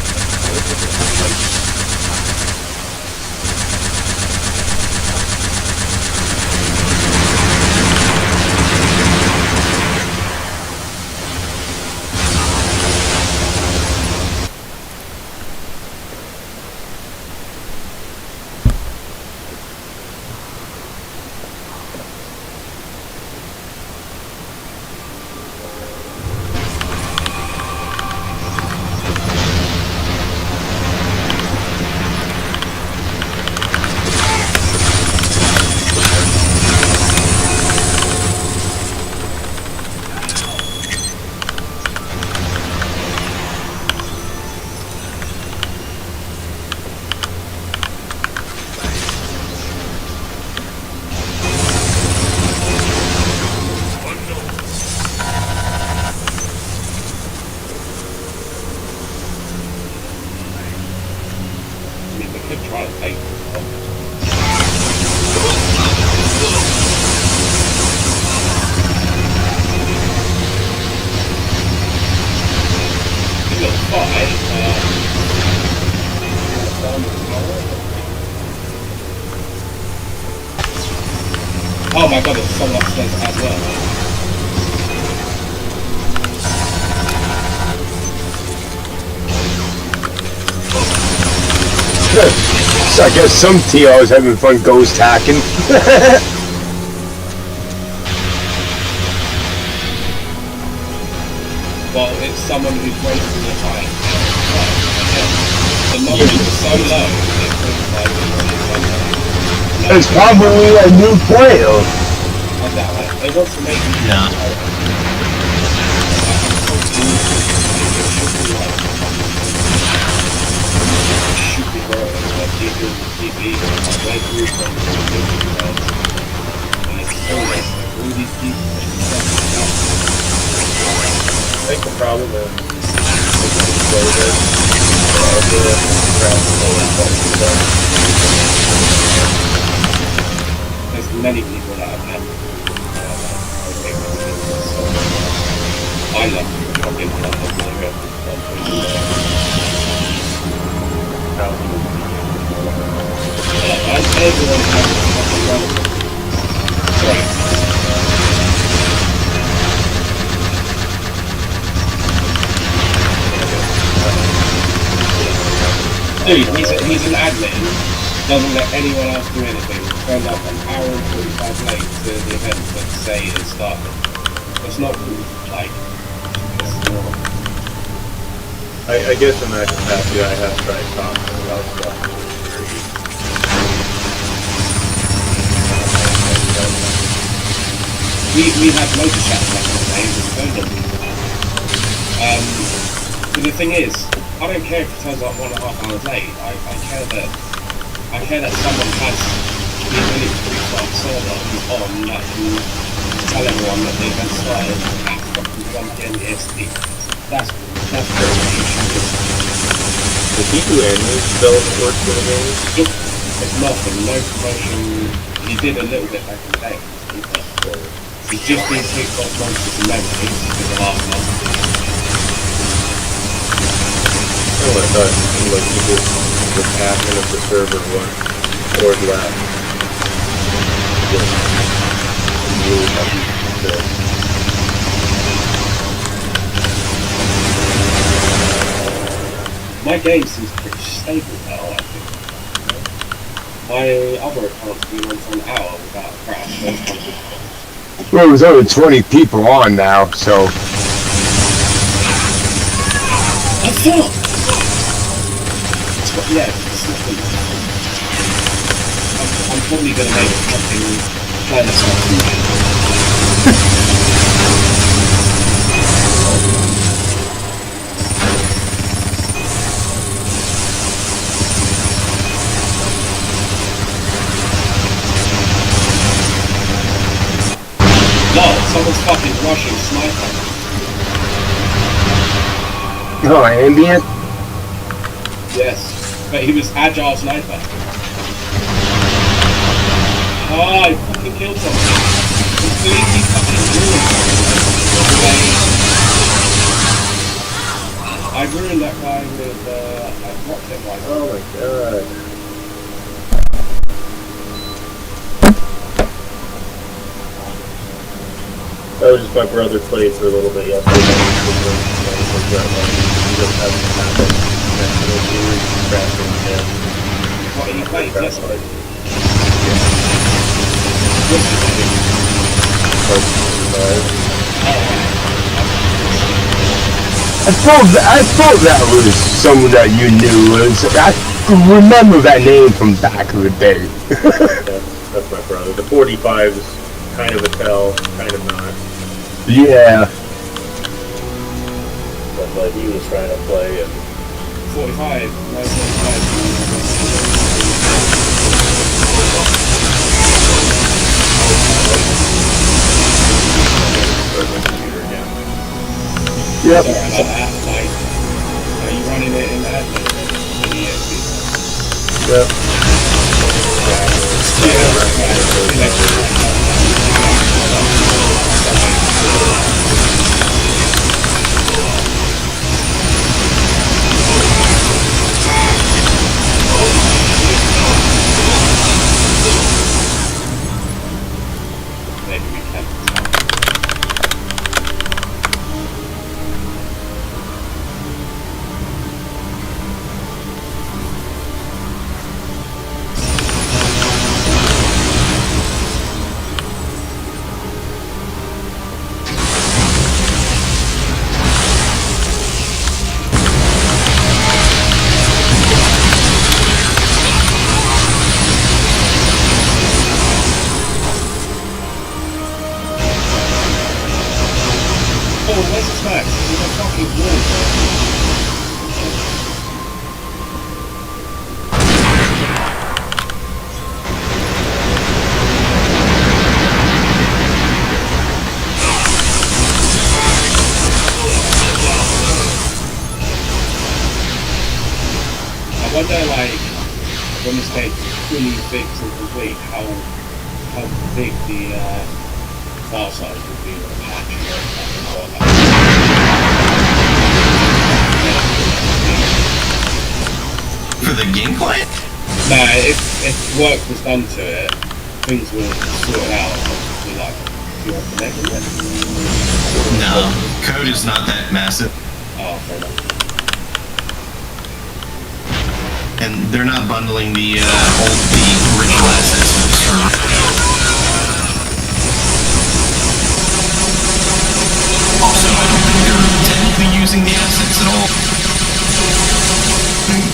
Oh my god, there's someone upstairs as well. So I guess some TO is having fun ghost hacking. Well, it's someone who's wasting their time. The number is so low, it feels like It's probably a new player. I doubt it. It wants to make you I think the problem is there's many people that have had I love fucking everyone has fucking relevant. Dude, he's an admin, doesn't let anyone else do anything, turns up an hour and 45 late to the event but say it started. It's not cool, like, it's not. I guess in that capacity I have tried talking about stuff. We had loads of chats back in the day with phone numbers. But the thing is, I don't care if it turns up 1.5 hours late. I care that someone has the ability to restart the server on that can tell everyone that the event started at fucking 1 PM EST. That's very Did he do any development work for the game? It's nothing, no promotion. He did a little bit back in the day. He's just been kicked off monsters and memories for the last month. Oh, I thought like he did the admin of the server one or last. Really happy my game seems pretty stable now, I think. My other account's been on for an hour without a crash. Those kind of good. Well, there's only 20 people on now, so. I thought. Yeah, I'm probably gonna make something Planetside. No, someone's fucking rushing sniper. Oh, ambient? Yes, but he was agile sniper. Oh, I fucking killed someone. Completely fucking ruined. I ruined that guy with a rocket rifle. Oh my god. That was just my brother played for a little bit yesterday. He just hasn't happened. What, he played yesterday? I thought that was someone that you knew. I remember that name from back in the day. That's my brother. The 45 is kind of a tell, kind of not. Yeah. But he was trying to play and 45. No, 45. Yep. Sorry about that. Like, are you running it in admin? Maybe we can. Oh, where's the snacks? There's a fucking wall. I wonder, like, when this game's fully fixed and complete, how big the file size would be with a patch or something. For the gameplay? No, if work was done to it, things would sort it out. Be like, do you want to make it? No, code is not that massive. Oh, fair enough. And they're not bundling the original assets for the server. Also, I don't think they're technically using the assets at all.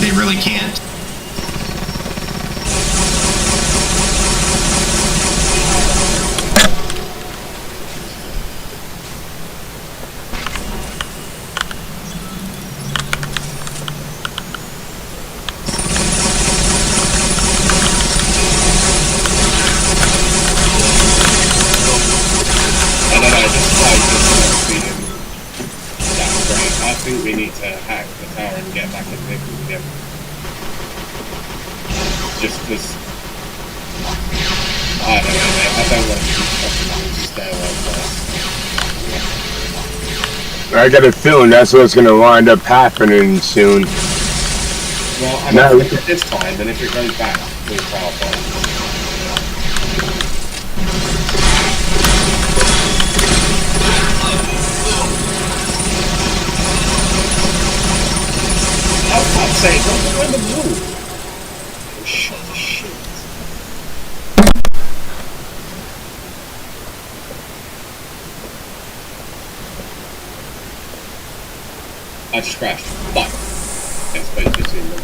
They really can't. I think we need to hack the tower and get back in the vehicle again. Just because I don't know, mate. I don't want to keep fucking stairwell first. I got a feeling that's what's gonna wind up happening soon. Well, I'm gonna look at this time, and if it goes back, we'll power fight. Oh, fuck's sake, don't go in the wall! Oh, shit. I just crashed. But let's wait to see them.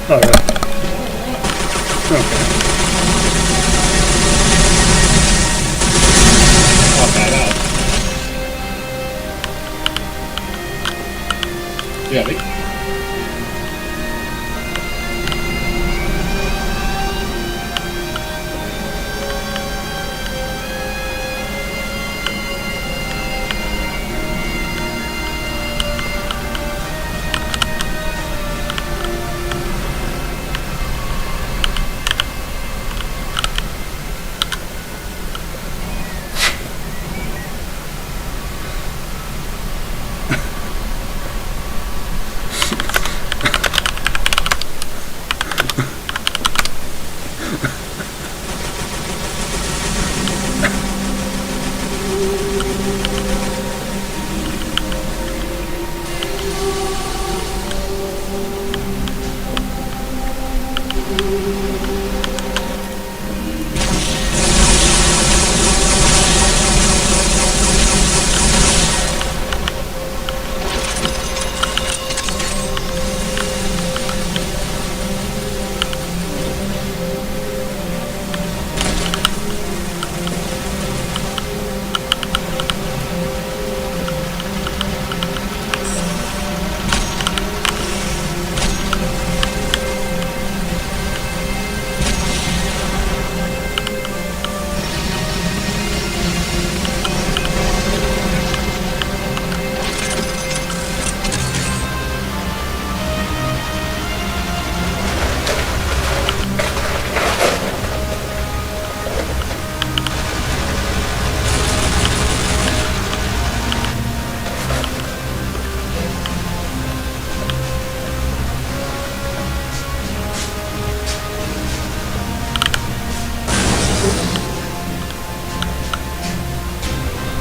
Oh, yeah. Okay. Pop that out. Yeah, I think.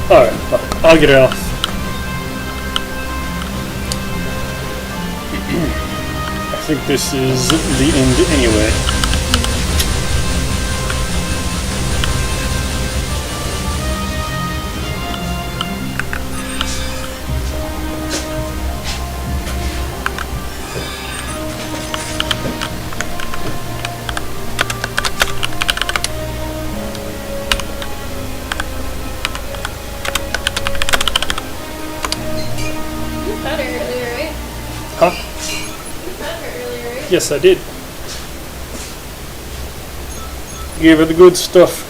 Alright, I'll get it off. I think this is the end anyway. Huh? Yes, I did. Gave her the good stuff.